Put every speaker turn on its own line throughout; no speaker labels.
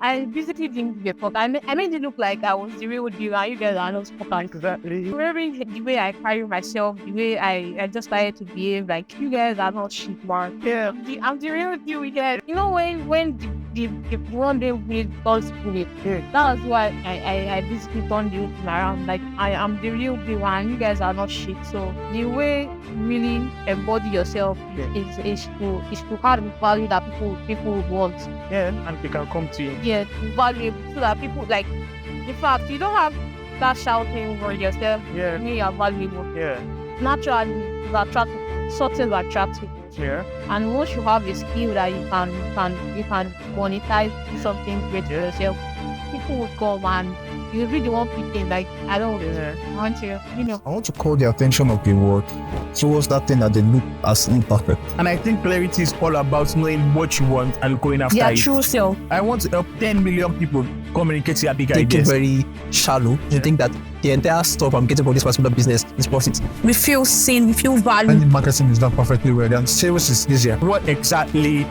I basically didn't give a fuck. I made it look like I was the real deal and you guys are not fuckers.
Exactly.
Remembering the way I carry myself, the way I just started to behave, like you guys are not shit, man.
Yeah.
I'm the real deal with guys. You know when the one day we turns bullied, that was why I basically turned the whole thing around. Like I am the real deal and you guys are not shit. So the way you really embody yourself is to have the value that people would want.
Yeah, and they can come to you.
Yeah, valuable so that people like. In fact, you don't have that shouting for yourself.
Yeah.
Me, you're valuable.
Yeah.
Naturally, you attract something that attracts people.
Yeah.
And once you have a skill that you can monetize, do something great for yourself, people will come and you'll be the one picking. Like I don't want to,
I want to call the attention of the world towards that thing that they look as imperfect.
And I think clarity is all about knowing what you want and going after it.
true self.
I want to help 10 million people communicate their big
Think
ideas.
very shallow. You think that the entire stuff I'm getting from this particular business is profit.
We feel seen, we feel valued.
And marketing is done perfectly well, and sales is easier.
What exactly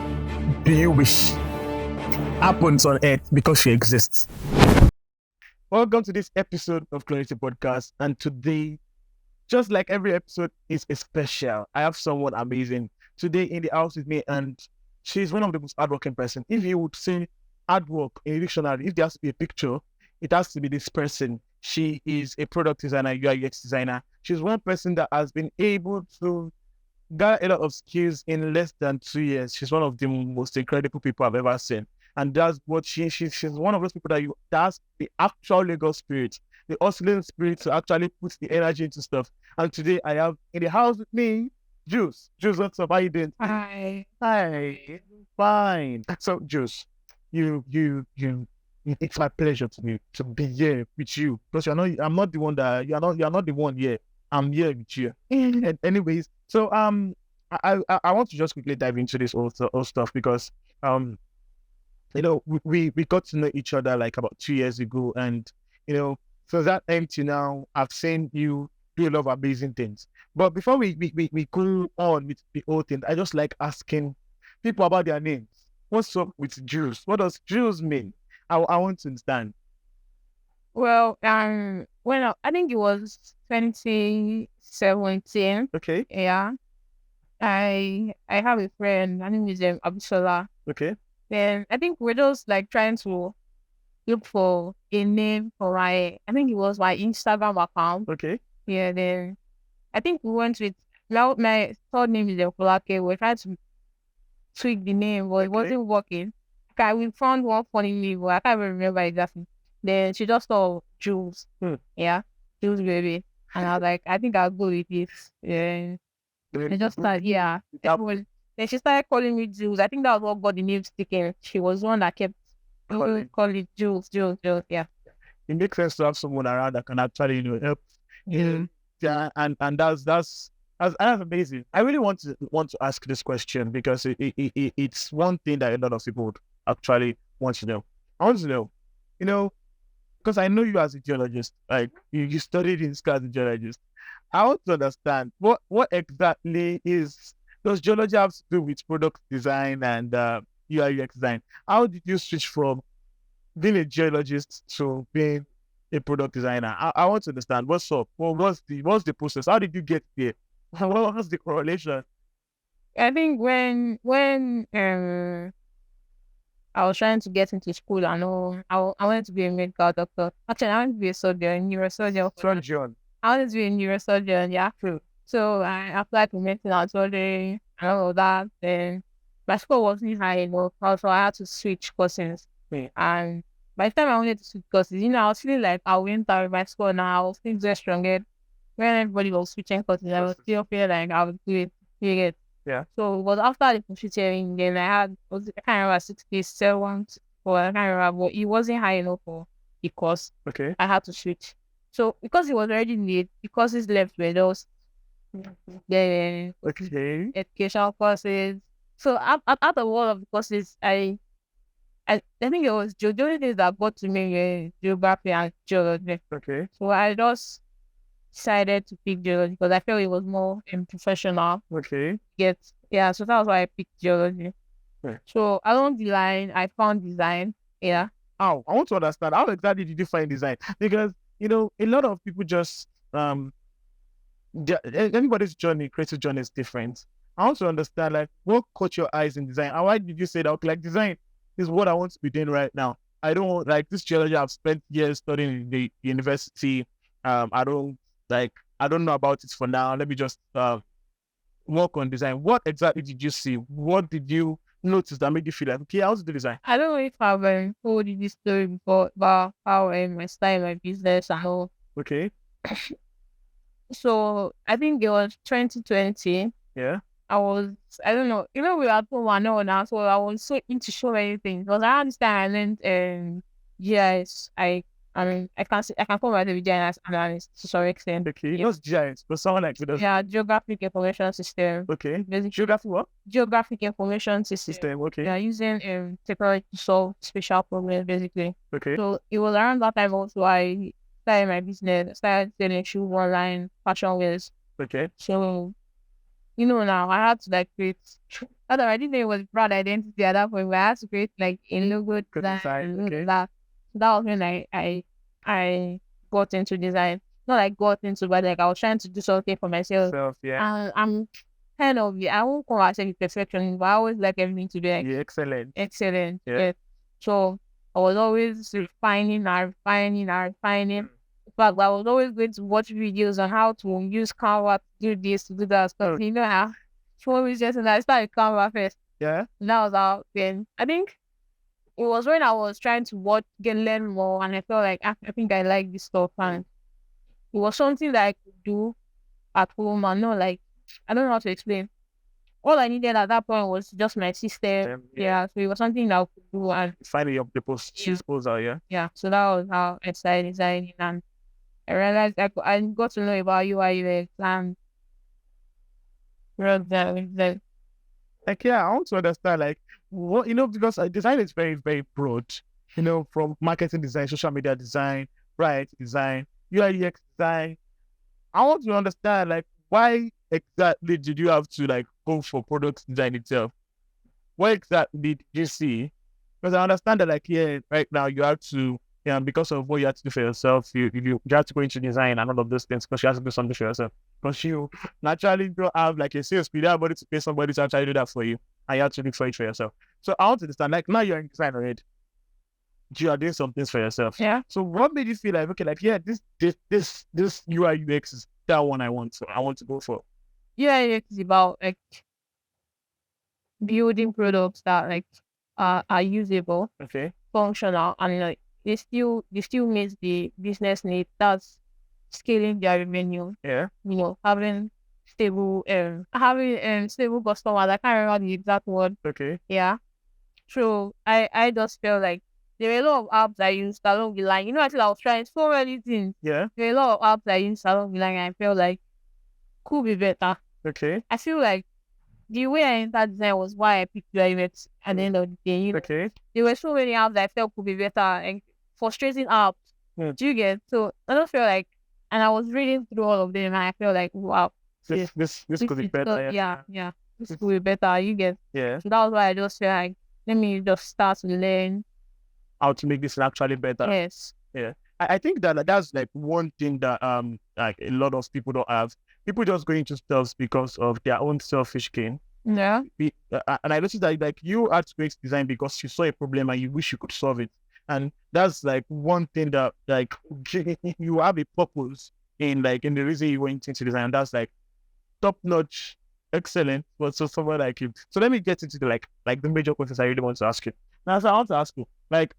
do you wish happens on earth because she exists? Welcome to this episode of Clarity Podcast. And today, just like every episode, is a special. I have someone amazing today in the house with me, and she's one of the most hardworking person. If you would say hard work in a dictionary, if there has to be a picture, it has to be this person. She is a product designer, UI UX designer. She's one person that has been able to get a lot of skills in less than 2 years. She's one of the most incredible people I've ever seen. And that's what she's one of those people that's the actual Lagos spirit, the hustling spirit to actually put the energy into stuff. And today I have in the house with me, Juice. Juice, what's up? How you doing?
Hi.
Fine. So Juice, it's my pleasure to be here with you because I'm not the one that you're not the one here. I'm here with you. And anyways, so I want to just quickly dive into this whole stuff because we got to know each other like about 2 years ago, and so that time to now, I've seen you do a lot of amazing things. But before we go on with the whole thing, I just like asking people about their names. What's up with Juice? What does Juice mean? I want to understand.
Well, I think it was 2017.
Okay.
Yeah. I have a friend. Her name is Abisola.
Okay.
Then I think we're just like trying to look for a name for I think it was my Instagram account.
Okay.
Yeah. Then I think we went with my third name is Efolake. We're trying to tweak the name, but it wasn't working. Okay, we found one funny name, but I can't even remember exactly. Then she just saw Jules. Yeah, Jules baby. And I was like, I think I'll go with this. Yeah. I just started, then she started calling me Jules. I think that was what got the name sticking. She was one that kept calling it Jules. Yeah.
It makes sense to have someone around that can actually help. Yeah, and that's amazing. I really want to ask this question because it's one thing that a lot of people would actually want to know. I want to know, because I know you as a geologist, like you studied in school as a geologist. I want to understand what exactly does geology have to do with product design and UI UX design? How did you switch from being a geologist to being a product designer? I want to understand what's up. Well, what's the process? How did you get there? What was the correlation?
I think when I was trying to get into school, I wanted to be a medical doctor. Actually, I wanted to be a surgeon, neurosurgeon. I wanted to be a neurosurgeon, yeah. So I applied for medicine and surgery and all of that. Then my score wasn't high enough, so I had to switch courses. And by the time I wanted to switch courses, I was feeling like I went out with my score now. I was feeling very stronger. When everybody was switching courses, I was still feeling like I would do it.
Yeah.
So it was after the computing, then I can't remember 67, or I can't remember, but it wasn't high enough for the course.
Okay.
I had to switch. So because it was already late, the courses left were those the educational courses. So out of all of the courses, I think it was the only things that got to me were geography and geology.
Okay.
So I just decided to pick geology because I felt it was more professional.
Okay.
So that was why I picked geology.
Right.
So along the line, I found design. Yeah.
how? I want to understand how exactly did you find design? Because a lot of people just anybody's journey, creative journey is different. I want to understand like what caught your eyes in design, and why did you say that okay, like design is what I want to be doing right now. I don't want like this geology I've spent years studying in the university. I don't know about it for now. Let me just work on design. What exactly did you see? What did you notice that made you feel like okay, I want to do design?
I don't know if I've told you this story before about how I started my business and all.
Okay.
So I think it was 2020.
Yeah.
I don't know, we were at home and all now, so I was so into so many things. Because I understand I learned GIS. I can call myself a GIS analyst to some extent.
Okay. Not GIS, but someone like with
Yeah, geographic information system.
Okay.
Basically,
Geography what?
Geographic information system.
Okay.
Yeah, using technology to solve special problems basically.
Okay.
So it was around that time also I started my business, started selling shoes online, fashion wears.
Okay.
So now I had to like create. Although I didn't know it was brand identity at that point, but I had to create like a logo design.
Okay.
That was when I got into design. Not like got into, but like I was trying to do something for myself.
Yeah.
And I'm kind of I won't call myself a perfectionist, but I always like everything to be like
excellent.
Yeah. So I was always refining. In fact, I was always going to watch videos on how to use Canva to do this, to do that stuff. How she always just and I started Canva first.
Yeah.
And that was how then I think it was when I was trying to learn more, and I felt like I think I like this stuff, and it was something that I could do at home and not like I don't know how to explain. All I needed at that point was just my system. So it was something that I could do and
finally up the post. She's posed out, yeah.
Yeah. So that was how I started designing, and I realized I got to know about UI UX and
like I want to understand like what because design is very, very broad. From marketing design, social media design, brand design, UI UX design. I want to understand like why exactly did you have to like go for product design itself? What exactly did you see? Because I understand that like right now you have to because of what you have to do for yourself, you have to go into design and all of those things because you have to do something for yourself. Because you naturally don't have like a sales speed, you have to pay somebody to actually do that for you, and you have to look for it for yourself. So I want to understand, like now you're in design already, you are doing some things for yourself.
Yeah.
So what made you feel like okay, like this UI UX is that one I want to go for?
UI UX is about like building products that like are usable,
okay,
functional, and like they still meet the business need. That's scaling their revenue.
Yeah.
Having stable stable customers. I can't remember the exact word.
Okay.
Yeah. So I just felt like there were a lot of apps I used along the line. Actually I was trying so many things.
Yeah.
There were a lot of apps I used along the line, and I felt like could be better.
Okay.
I feel like the way I entered design was why I picked UI UX at the end of the day.
Okay.
There were so many apps that I felt could be better and frustrating apps. Do you get? So I don't feel like, and I was reading through all of them and I felt like, wow,
this could be better.
Yeah. This could be better. You get?
Yeah.
So that was why I just felt like, let me just start to learn
how to make this actually better.
Yes.
Yeah. I think that's like one thing that like a lot of people don't have. People just go into stuff because of their own selfish gain.
Yeah.
And I noticed that like you had to create design because you saw a problem and you wish you could solve it. And that's like one thing that like you have a purpose in the reason you went into design. And that's like top notch, excellent. But so someone like you. So let me get into the like the major questions I really want to ask you. Now, so I want to ask you, like,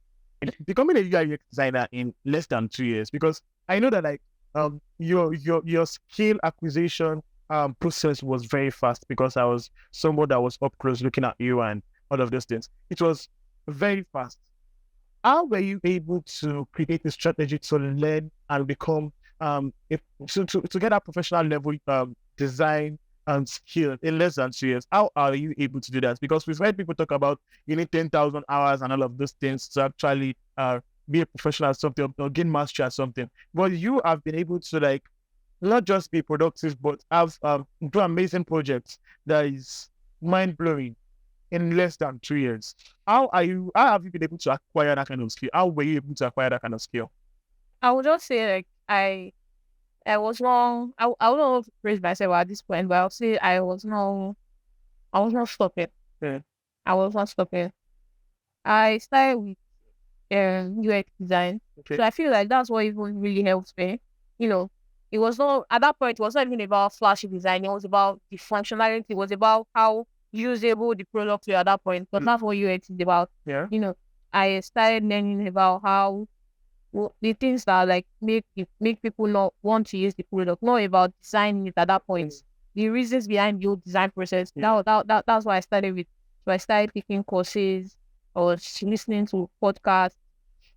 becoming a UI UX designer in less than 2 years, because I know that like your skill acquisition process was very fast because I was someone that was up close looking at you and all of those things. It was very fast. How were you able to create a strategy to learn and become to get a professional level design and skill in less than 2 years? How are you able to do that? Because we've heard people talk about you need 10,000 hours and all of those things to actually be a professional at something or gain mastery at something. But you have been able to like not just be productive, but have do amazing projects that is mind blowing. in less than 2 years. How have you been able to acquire that kind of skill? How were you able to acquire that kind of skill?
I would just say like I was wrong. I would not praise myself at this point, but I'll say I was not stopping.
Yeah.
I was not stopping. I started with UX design.
Okay.
So I feel like that's what even really helps me. You know, it was not at that point. It was not even about flashy design. It was about the functionality. It was about how usable the product was at that point. But that's what UX is about.
Yeah.
You know, I started learning about how the things that like make people not want to use the product. Not about designing it at that point. The reasons behind the whole design process.
Yeah.
That's what I started with. So I started taking courses or listening to podcasts.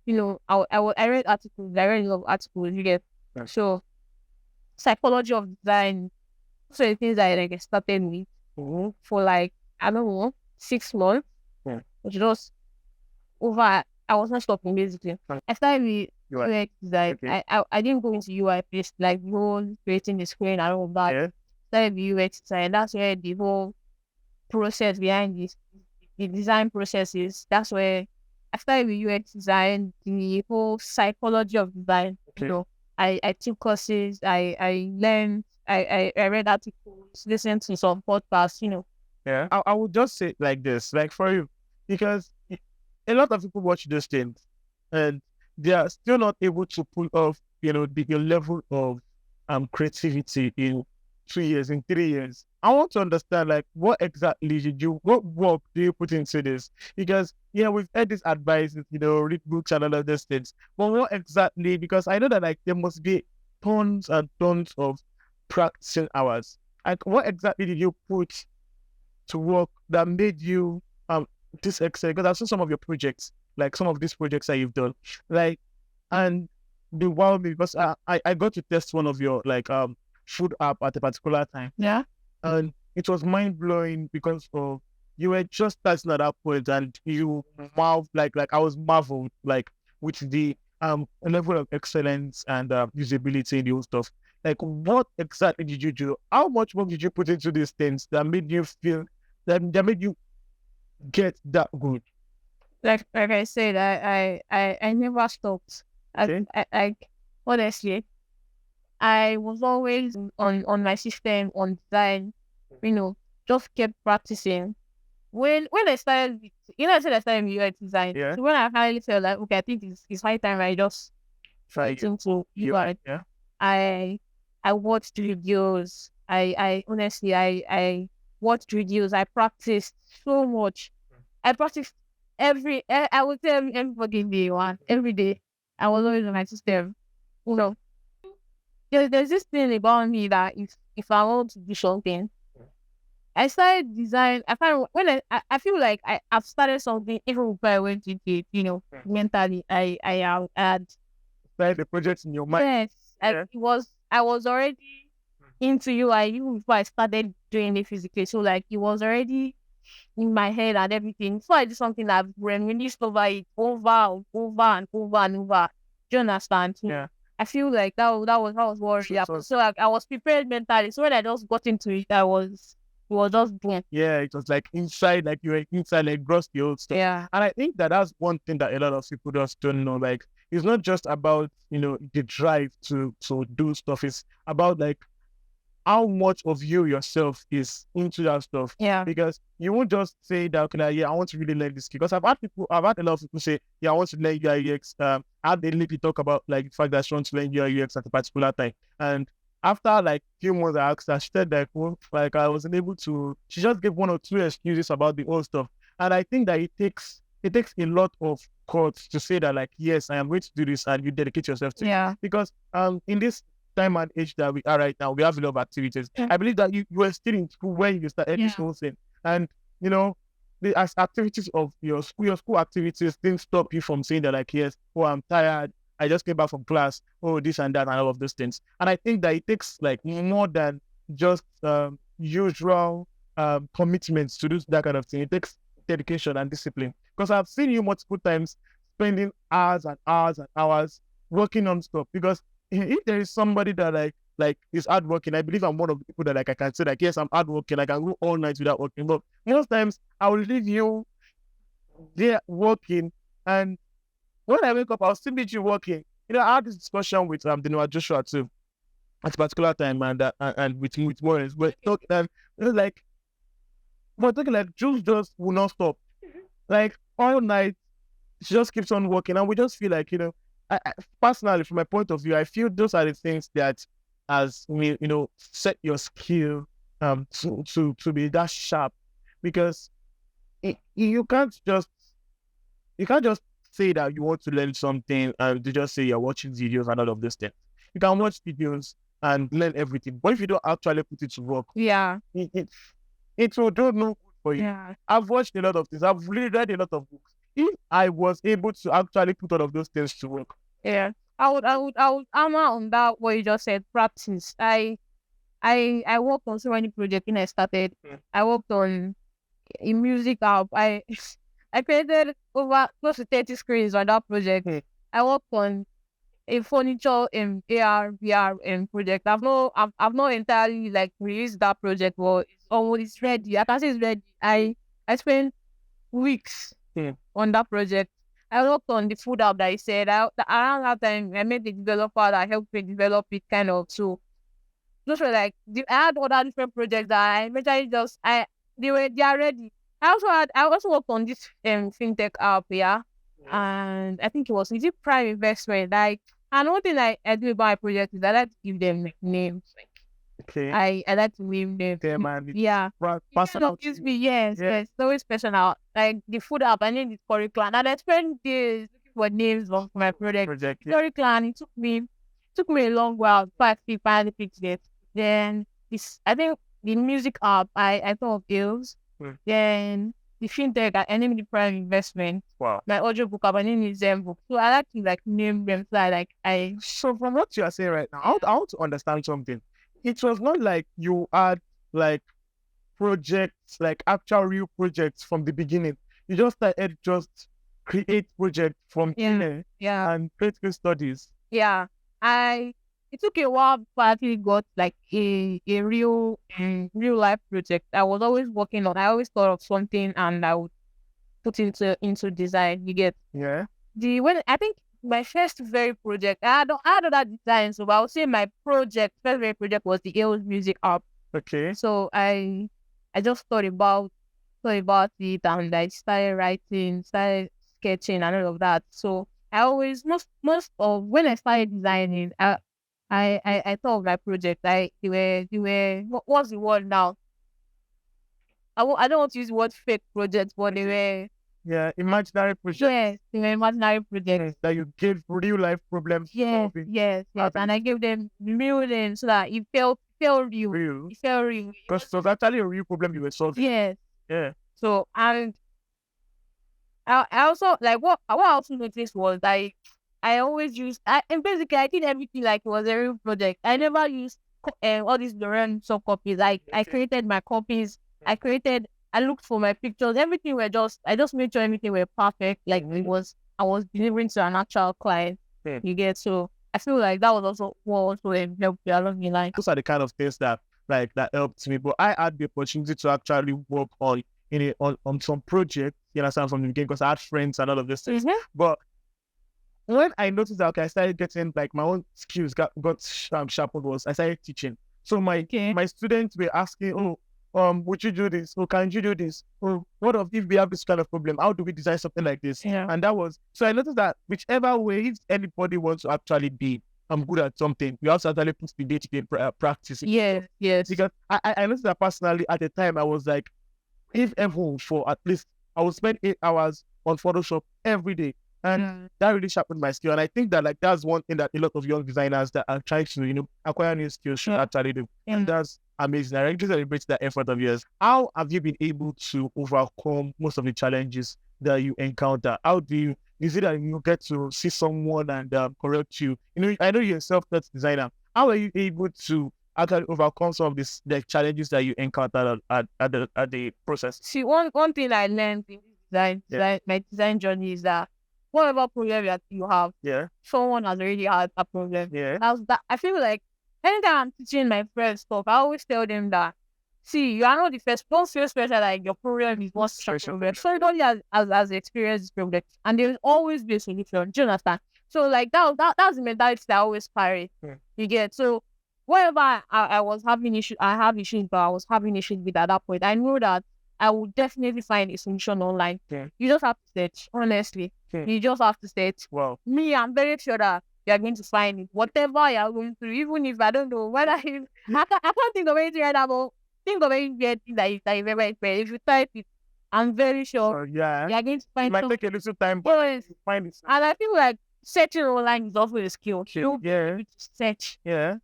You know, I read articles. I read a lot of articles. You get
Right.
so psychology of design. So the things I like I started with for like I don't know 6 months.
Yeah.
Which was over. I was not stopping basically.
Right.
I started with
UI.
UX design.
Okay.
I didn't go into UI first, like the whole creating the screen and all of that.
Yeah.
Started with UX design. That's where the whole process behind this, the design processes. That's where I started with UX design, the whole psychology of design.
Okay.
You know, I took courses, I learned, I read articles, listened to some podcasts, you know.
Yeah. I would just say like this, like for you, because a lot of people watch those things and they are still not able to pull off, your level of creativity in 2 years, in 3 years. I want to understand, like, what work do you put into this? Because, we've heard this advice, read books and all of those things. But what exactly, because I know that, like, there must be tons and tons of practicing hours. Like, what exactly did you put to work that made you this excellent? Because I've seen some of your projects, like some of these projects that you've done, like, and they wow me because I got to test one of your food app at a particular time.
Yeah.
And it was mind blowing because of you were just starting at that point and you like I was marveled like with the level of excellence and usability and the whole stuff. Like, what exactly did you do? How much work did you put into these things that made you feel that made you get that good?
Like I said, I never stopped.
Okay.
Honestly, I was always on my system, on design, you know, just kept practicing. When I started, I said I started with UX design.
Yeah.
So when I finally felt like, okay, I think it's high time I just
Try
get into UI.
Yeah.
I watched videos. I honestly, I watched videos. I practiced so much. I practiced I would say every fucking day, every day. I was always on my system. You know, there's this thing about me that if I want to do something, I started design. I find when I feel like I've started something even before I went into it. You know, mentally, I had
Started the project in your mind.
yes.
Yeah.
I was already into UI even before I started doing it physically. So like it was already in my head and everything. So I did something I've reminisced over it over and over and over and over. Do you understand?
Yeah.
I feel like that was what really happened. So like I was prepared mentally. So when I just got into it, it was just boom.
Yeah, it was like inside, like you were inside, like gross the old stuff.
Yeah.
And I think that's one thing that a lot of people just don't know. Like, it's not just about, the drive to do stuff. It's about like how much of you yourself is into that stuff.
Yeah.
Because you won't just say that, okay, I want to really learn this skill. Because I've had a lot of people say, I want to learn UI UX. I had a lady talk about like the fact that she wants to learn UI UX at a particular time. And after like few months, I asked her, she said like, like I wasn't able to. She just gave one or two excuses about the old stuff. And I think that it takes a lot of courage to say that, like, yes, I am going to do this, and you dedicate yourself to it. Because in this time and age that we are right now, we have a lot of activities. I believe that you were still in school when you started this whole thing, and the as activities of your school activities didn't stop you from saying that, like, yes, I'm tired. I just came back from class. This and that and all of those things. And I think that it takes like more than just usual commitments to do that kind of thing. It takes dedication and discipline. Because I've seen you multiple times spending hours and hours and hours working on stuff. Because if there is somebody that like like is hardworking. I believe I'm one of the people that like I can say like yes, I'm hardworking. I can go all night without working. But most times I will leave you there working, and when I wake up, I'll still meet you working. I had this discussion with Joshua too at a particular time, and with Morris. We're talking, and like we're talking like Jules just will not stop. Like all night, she just keeps on working, and we just feel like I personally, from my point of view, I feel those are the things that as we set your skill to be that sharp, because you can't just say that you want to learn something and to just say you're watching videos and all of these things. You can watch videos and learn everything, but if you don't actually put it to work, it will do no good for you.
Yeah.
I've watched a lot of things. I've really read a lot of books. If I was able to actually put all of those things to work,
Yeah. I would hammer on that what you just said, practice. I worked on so many projects when I started. I worked on a music app. I created over close to 30 screens on that project. I worked on a furniture AR VR project. I've not entirely like released that project, but it's ready. I can say it's ready. I spent weeks on that project. I worked on the food app that I said. Around that time, I met the developer that helped me develop it kind of. So those were like I had other different projects that I eventually they are ready. I also worked on this fintech app, and I think is it prime investment. Like, and one thing I do about my project is I like to give them like names. Like,
okay,
I like to name them. Yeah.
Personal.
Yes. It's always personal. Like the food app, I named it curriculum, and I spent days looking for names for my project. Curriculum. It took me a long while before I finally picked it. Then I think the music app, I thought of Ills. Then the fintech, I named the prime investment.
Wow.
My audio book app, I named it Zen book. So I like to like name them.
So from what you are saying right now, I want to understand something. It was not like you had like projects, like actual real projects from the beginning. You just started create projects from here and create case studies.
Yeah. It took a while before I actually got like a real life project. I was always working on. I always thought of something and I would put into design. You get when I think my first very project. I had other designs, so I would say my first very project was the Ailes music app.
Okay.
So I just thought about it and I started writing, started sketching and all of that. So I always most of when I started designing, I thought of my project. They were what's the word now? I don't want to use the word fake projects, but they were
imaginary projects.
Yes, they were imaginary projects
that you gave real life problems.
Yes, and I gave them real names so that it felt real. It felt real
because it was actually a real problem you were solving.
Yes.
Yeah.
So and I also like what I also noticed was like I always used and basically I did everything like it was a real project. I never used all these Loren sub copies. Like I created my copies. I looked for my pictures. Everything were I just made sure everything were perfect. Like I was delivering to an actual client. You get so I feel like that was also what also helped me along the line.
Those are the kind of things that helped me. But I had the opportunity to actually work on some projects. You understand from the beginning because I had friends and all of these things. But when I noticed that I started getting like my own skills got sharpened was I started teaching. So my students were asking, would you do this? Can you do this? What if we have this kind of problem? How do we design something like this? And that was so I noticed that whichever way, if anybody wants to actually be good at something, we also actually put the day-to-day practice.
Yes.
Because I noticed that personally at the time I was like, if ever for at least I would spend 8 hours on Photoshop every day. And that really sharpened my skill. And I think that that's one thing that a lot of young designers that are trying to, acquire new skills should actually do. And that's amazing. I really celebrate that effort of yours. How have you been able to overcome most of the challenges that you encounter? How do you is it that you get to see someone and correct you? I know you're a self-taught designer. How are you able to actually overcome some of the challenges that you encountered at the process?
See, one thing I learned in design, my design journey is that whatever problem that you have, someone has already had a problem.
Yeah.
I feel like anytime I'm teaching my friends stuff, I always tell them that, see, you are not the first. Don't feel special like your problem is one special problem. So everybody has experienced this problem, and there will always be a solution. Do you understand? So like that's the mentality that I always carry.
Yeah.
You get so. Wherever I was having issues, I have issues, but I was having issues with at that point. I know that I will definitely find a solution online.
Yeah.
You just have to search, honestly.
Yeah.
You just have to search.
Wow.
Me, I'm very sure that you're going to find it. Whatever you're going through, even if I don't know whether if I can't think of anything right now, but think of any weird thing that you've ever experienced. If you type it, I'm very sure
Yeah.
you're going to
It
find
might
something.
take a little time, but
Yes.
you find it.
And I feel like searching online is also a skill.
Yeah. Yeah.
You search
Yeah.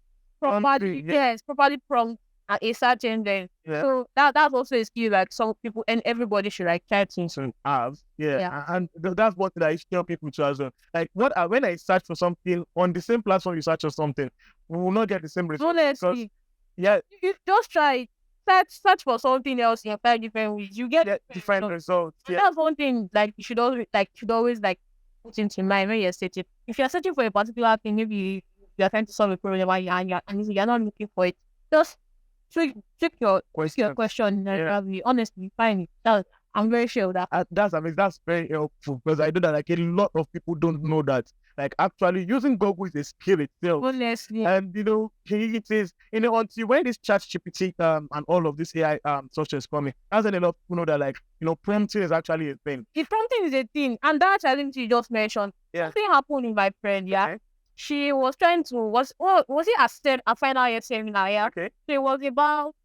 properly, yes, properly from a search engine.
Yeah.
So that's also a skill like some people and everybody should like try to.
So have, yeah.
Yeah.
And that's what I tell people to as well. Like when I search for something on the same platform you search for something, we will not get the same result.
Honestly,
Yeah,
you just try it. Search for something else in 5 different ways. You get
different results.
And
Yeah.
that's one thing like you should always like put into mind when you're searching. If you're searching for a particular thing, maybe you're trying to solve a problem and you're not looking for it, just check your question naturally. Honestly, find it. I'm very sure of that.
That's amazing. That's very helpful because I know that like a lot of people don't know that. Like actually using Google is a skill itself.
Honestly,
And it is until when this chat GPT and all of this AI software is coming, that's when a lot of people know that like prompting is actually a thing.
the prompting is a thing, and that challenge you just mentioned.
Yeah.
Something happened with my friend. Yeah,
Okay.
she was trying to was it a final year seminar? Yeah,
Okay.
so it was about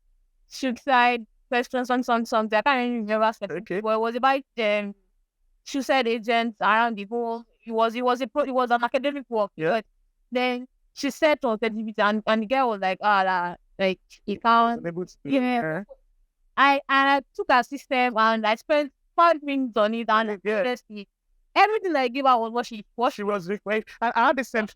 suicide questions on something. I can't even remember.
Okay.
Well, it was about suicide agents around the whole. It was an academic work.
Yeah.
But then she said on the and the girl was like, like he can't.
Able to,
Yeah. I took her system and I spent 5 minutes on it, and
Yeah.
honestly, everything I gave her was what
she was required. And I had the same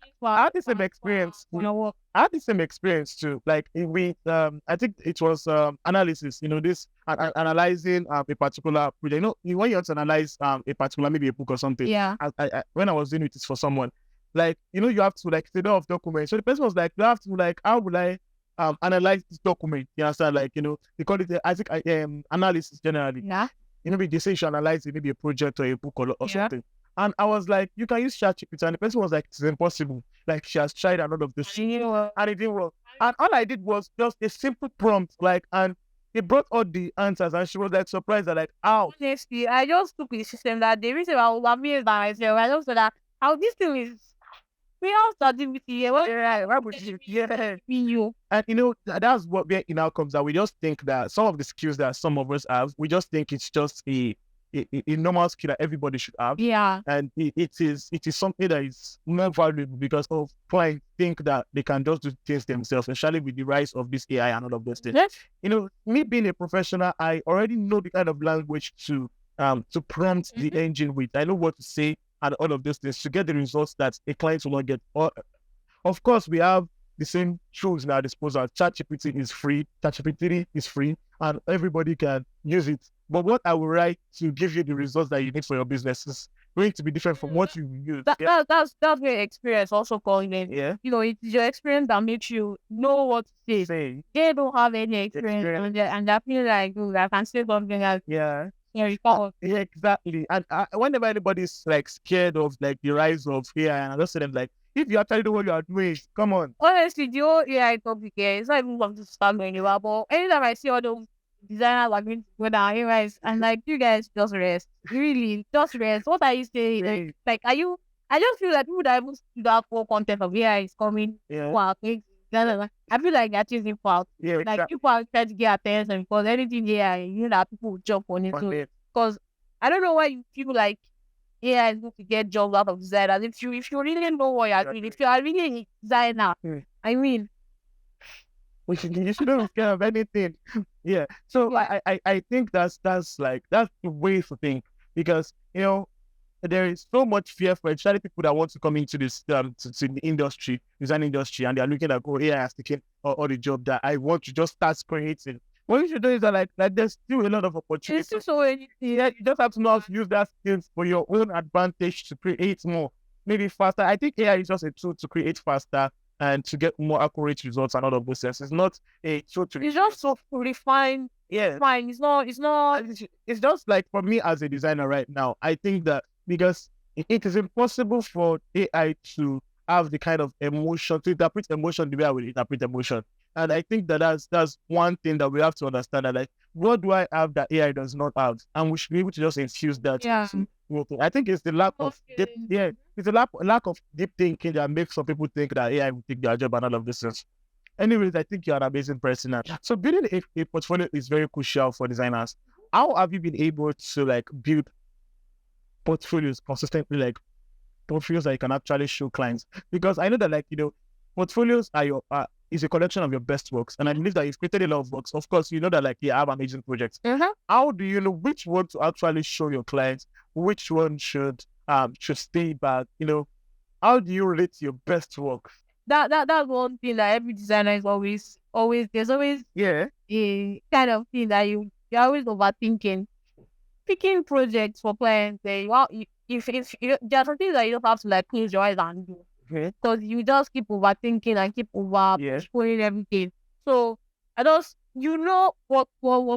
experience. I had the same experience too. Like with I think it was analysis. This analyzing a particular project. When you want to analyze a particular maybe a book or something.
Yeah.
I when I was doing it for someone, like you have to like set off documents. So the person was like, you have to like, how would I analyze this document? You understand? Like they call it I think analysis generally.
Yeah.
Maybe they say you should analyze it, maybe a project or a book or something. And I was like, you can use ChatGPT, and the person was like, it's impossible. Like she has tried a lot of this, and it didn't work. And all I did was just a simple prompt, and it brought all the answers, and she was like surprised at like, how?
Honestly, I just took the system that the reason I was amazed by myself. I just said that how this thing is. We all started with the
Why would you? Yeah.
you.
And that's what where it now comes that we just think that some of the skills that some of us have, we just think it's just a normal skill that everybody should have.
Yeah.
And it is something that is more valuable because of clients think that they can just do things themselves, especially with the rise of this AI and all of those things.
Yes.
Me being a professional, I already know the kind of language to prompt the engine with. I know what to say and all of those things to get the results that a client will not get. Of course, we have the same tools in our disposal. ChatGPT is free. ChatGPT is free, and everybody can use it. But what I will write to give you the results that you need for your business is going to be different from what you use.
That's your experience also calling in.
Yeah.
It's your experience that makes you know what to say. They don't have any experience. And I feel like, I can say something like,
yeah.
Yeah,
exactly. And whenever anybody's like scared of like the rise of AI, and I just say them like, if you actually know what you are doing, come on.
Honestly, the whole AI topic here, it's not even going to start going anywhere. But anytime I see all those designers are going to go down here, and like, you guys just rest. Really, just rest. What are you saying? Like, are you? I just feel like people that even do that whole content of AI is coming.
Yeah.
Wow, I feel like they're chasing for
Yeah,
like people are trying to get attention because anything AI, that people will jump on it. Because I don't know why you feel like AI is going to get jobs out of designers. If you really know what you're doing, if you are really a designer, I mean,
you shouldn't be scared of anything. Yeah. So I think that's the way to think because there is so much fear for especially people that want to come into this to the industry, design industry, and they're looking at AI has taken all the job that I want to just start creating. What you should do is that there's still a lot of opportunities.
It's so anything.
Yeah, you just have to know how to use that skills for your own advantage to create more, maybe faster. I think AI is just a tool to create faster and to get more accurate results and all of those things. It's not a totally.
It's just so refined.
Yeah.
Fine. It's not.
It's just like for me as a designer right now, I think that because it is impossible for AI to have the kind of emotion, to interpret emotion the way I would interpret emotion. And I think that that's one thing that we have to understand, that like, what do I have that AI does not have? And we should be able to just infuse that.
Yeah.
I think it's the lack of deep,
Okay.
it's a lack of deep thinking that makes some people think that AI will take their job and all of this things. Anyways, I think you're an amazing person. So building a portfolio is very crucial for designers. How have you been able to like build portfolios consistently, like portfolios that you can actually show clients? Because I know that like, portfolios are your is a collection of your best works. And I believe that you've created a lot of works. Of course, you know that like you have amazing projects. How do you know which one to actually show your clients? Which one should stay back? How do you rate your best work?
That's one thing that every designer is always there's always
Yeah.
a kind of thing that you're always overthinking. Picking projects for clients, if there are some things that you don't have to like close your eyes and do, because you just keep overthinking and keep pulling everything. So I just what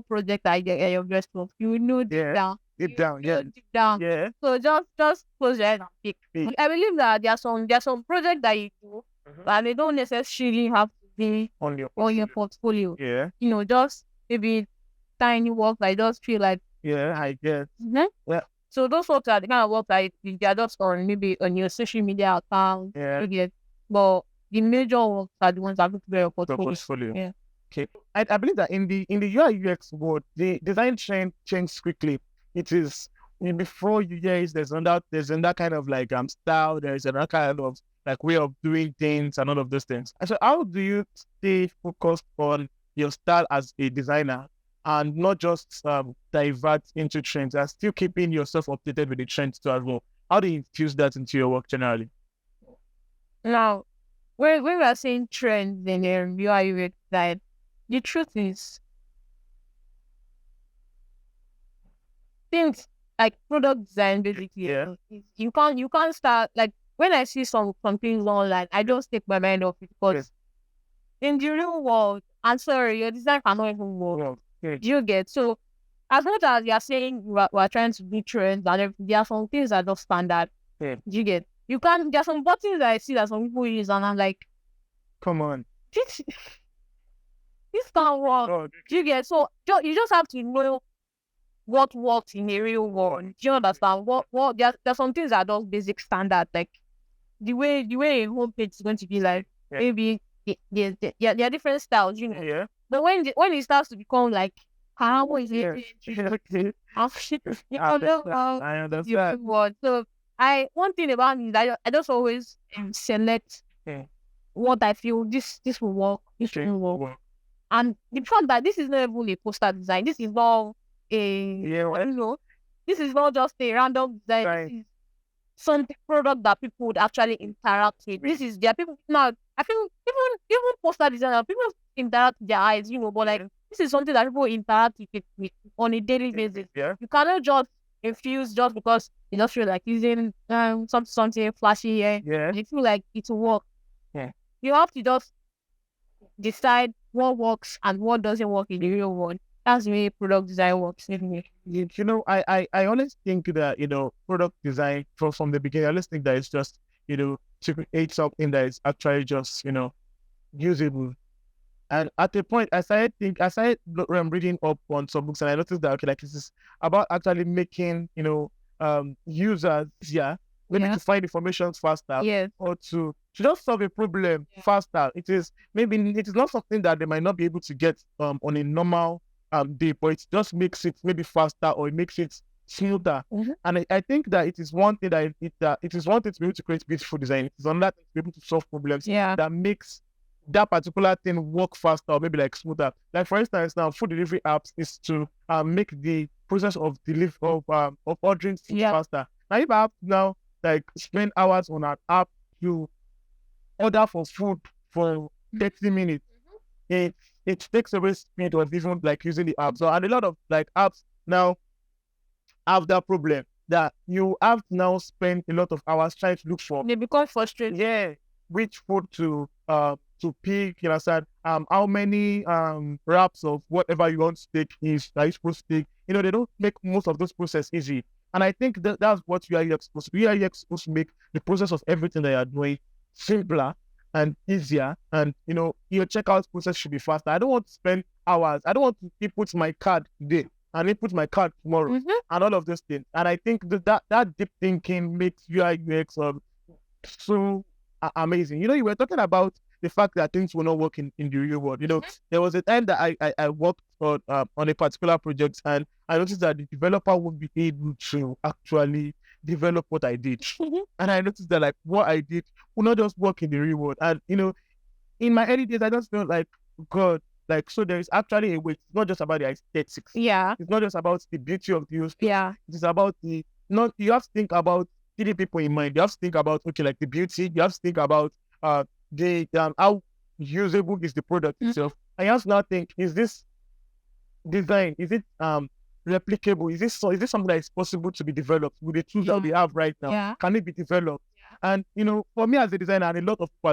project are your best work. You know deep down.
Deep down, yeah.
Deep down.
Yeah.
So just close your eyes and pick. I believe that there are some projects that you do and they don't necessarily have to be
On
your portfolio.
Yeah.
Just maybe tiny work that I just feel like.
Yeah, I guess. Yeah.
So those works are the kind of work that they are just maybe on your social media account.
Yeah.
But the major works are the ones that go to your portfolio.
Yeah. Okay. I believe that in the UI UX world, the design trend changes quickly. It is before you guys, there's another kind of like style, there's another kind of like way of doing things and all of those things. And so how do you stay focused on your style as a designer and not just divert into trends and still keeping yourself updated with the trends too as well? How do you infuse that into your work generally?
Now, when we are saying trends in UI UX design, the truth is things like product design basically.
Yeah.
You can't start like when I see some things online, I don't take my mind off it because in the real world, I'm sorry, your design cannot even work. Do you get? So as much as you're saying we're trying to be trends and everything, there are some things that don't standard. Do you get? You can't. There are some buttons that I see that some people use, and I'm like,
come on,
this can't work. Do you get? So you just have to know what works in the real world. Do you understand? What there's some things that are just basic standard, like the way a homepage is going to be like. Maybe there are different styles,
Yeah.
But when it starts to become like, how is it?
I understand.
So one thing about me is that I just always select what I feel this will work, this will work. And the fact that this is not even a poster design, this is not this is not just a random design.
Right.
This is some product that people would actually interact with. This is there are people now. I feel even poster designer, people interact with their eyes, but like this is something that people interact with on a daily basis.
Yeah.
You cannot just infuse just because you just feel like using something flashy here.
Yeah.
You feel like it will work.
Yeah.
You have to just decide what works and what doesn't work in the real world. That's the way product design works.
I always think that, product design from the beginning, I always think that it's just, to create something that is actually just, usable. And at the point, I started reading up on some books and I noticed that, okay, like this is about actually making, users, maybe to find information faster or to just solve a problem faster. It is not something that they might not be able to get on a normal day, but it just makes it maybe faster or it makes it smoother. And I think that it is one thing that it is one thing to be able to create beautiful design. It is another thing to be able to solve problems that makes that particular thing work faster or maybe like smoother. Like for instance, now food delivery apps is to make the process of ordering faster. Now if I have to now like spend hours on an app to order for food for 30 minutes, it takes away speed of even like using the app. So and a lot of like apps now have that problem that you have to now spend a lot of hours trying to look for.
They become frustrated.
Yeah. which food to pick, you understand, how many wraps of whatever you want to take are you supposed to take. They don't make most of those process easy. And I think that's what UI UX supposed to be. UI UX supposed to make the process of everything that you're doing simpler and easier. And your checkout process should be faster. I don't want to spend hours. I don't want to input my card today and input my card tomorrow and all of those things. And I think that deep thinking makes UI UX so amazing. You were talking about the fact that things will not work in the real world. There was a time that I worked on a particular project, and I noticed that the developer won't be able to actually develop what I did. And I noticed that what I did will not just work in the real world. And in my early days, I just felt like, God, so there is actually a way. It's not just about the aesthetics.
Yeah.
It's not just about the beauty of the use.
Yeah.
It is about you have to think about three people in mind. You have to think about, the beauty. You have to think about the how usable is the product itself. And you have to now think, is this design, is it replicable? Is this something that is possible to be developed with the tools that we have right now?
Yeah.
Can it be developed? And for me as a designer, and a lot of people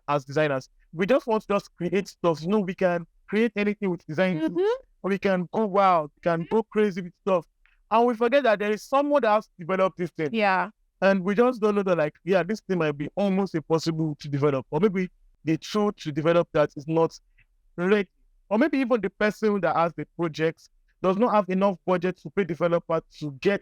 as designers, we just want to just create stuff. We can create anything with design tools, or we can go wild, we can go crazy with stuff, and we forget that there is someone that has to develop this thing.
Yeah.
And we just don't know that this thing might be almost impossible to develop, or maybe the tool to develop that is not ready, or maybe even the person that has the projects does not have enough budget to pay developer to get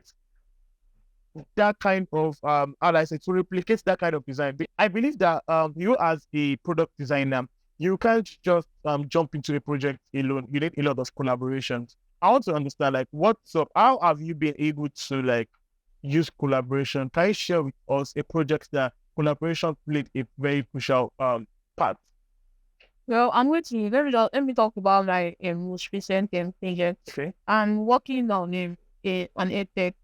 that kind of to replicate that kind of design. I believe that you as a product designer, you can't just jump into a project alone. You need a lot of collaborations. I want to understand what's up. How have you been able to use collaboration? Can you share with us a project that collaboration played a very crucial part?
Well, I'm going to let me talk about my most recent project.
Okay.
I'm working on an edtech.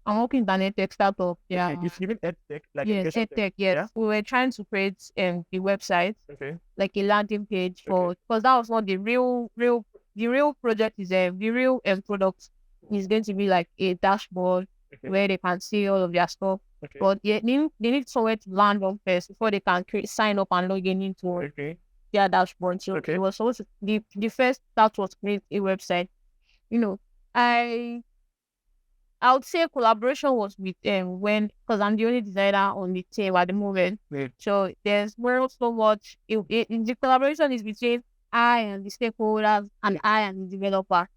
I'm working on an edtech startup. Yeah.
Okay. It's even edtech,
yes, edtech. Yes. Yeah? We were trying to create the website, like a landing page because that was not the real project. Is the real product is going to be like a dashboard where they can see all of their stuff. But they need somewhere to land on first before they can sign up and log into their dashboard. So it was supposed to, the first start was create a website. I would say collaboration was with because I'm the only designer on the team at the moment. So there's so much. The collaboration is between I and the stakeholders and I and the developer.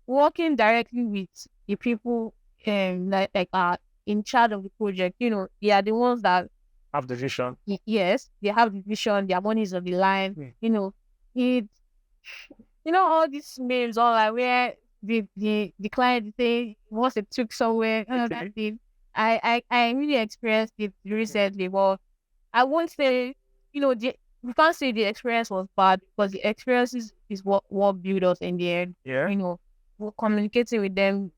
Working directly with the people in charge of the project. They are the ones that
have the vision.
Yes, they have the vision. Their money is on the line. All these memes all where the client say wants a trick somewhere. That thing. I really experienced it recently. But I won't say we can't say the experience was bad because the experience is what built us in the end.
Yeah.
We're communicating with them.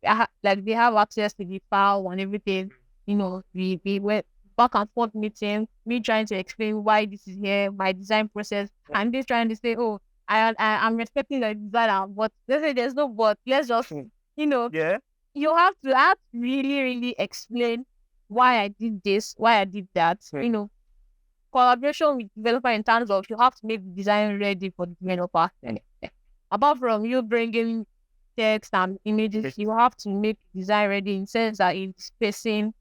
They have access to the file and everything. We went back and forth meeting, me trying to explain why this is here, my design process, and they trying to say, oh, I'm respecting the designer, but they say there's no but. Let's just,
Yeah.
You have to really, really explain why I did this, why I did that. Collaboration with developer in terms of you have to make the design ready for the developer. Apart from you bringing text and images, you have to make design ready in sense that it's spacing,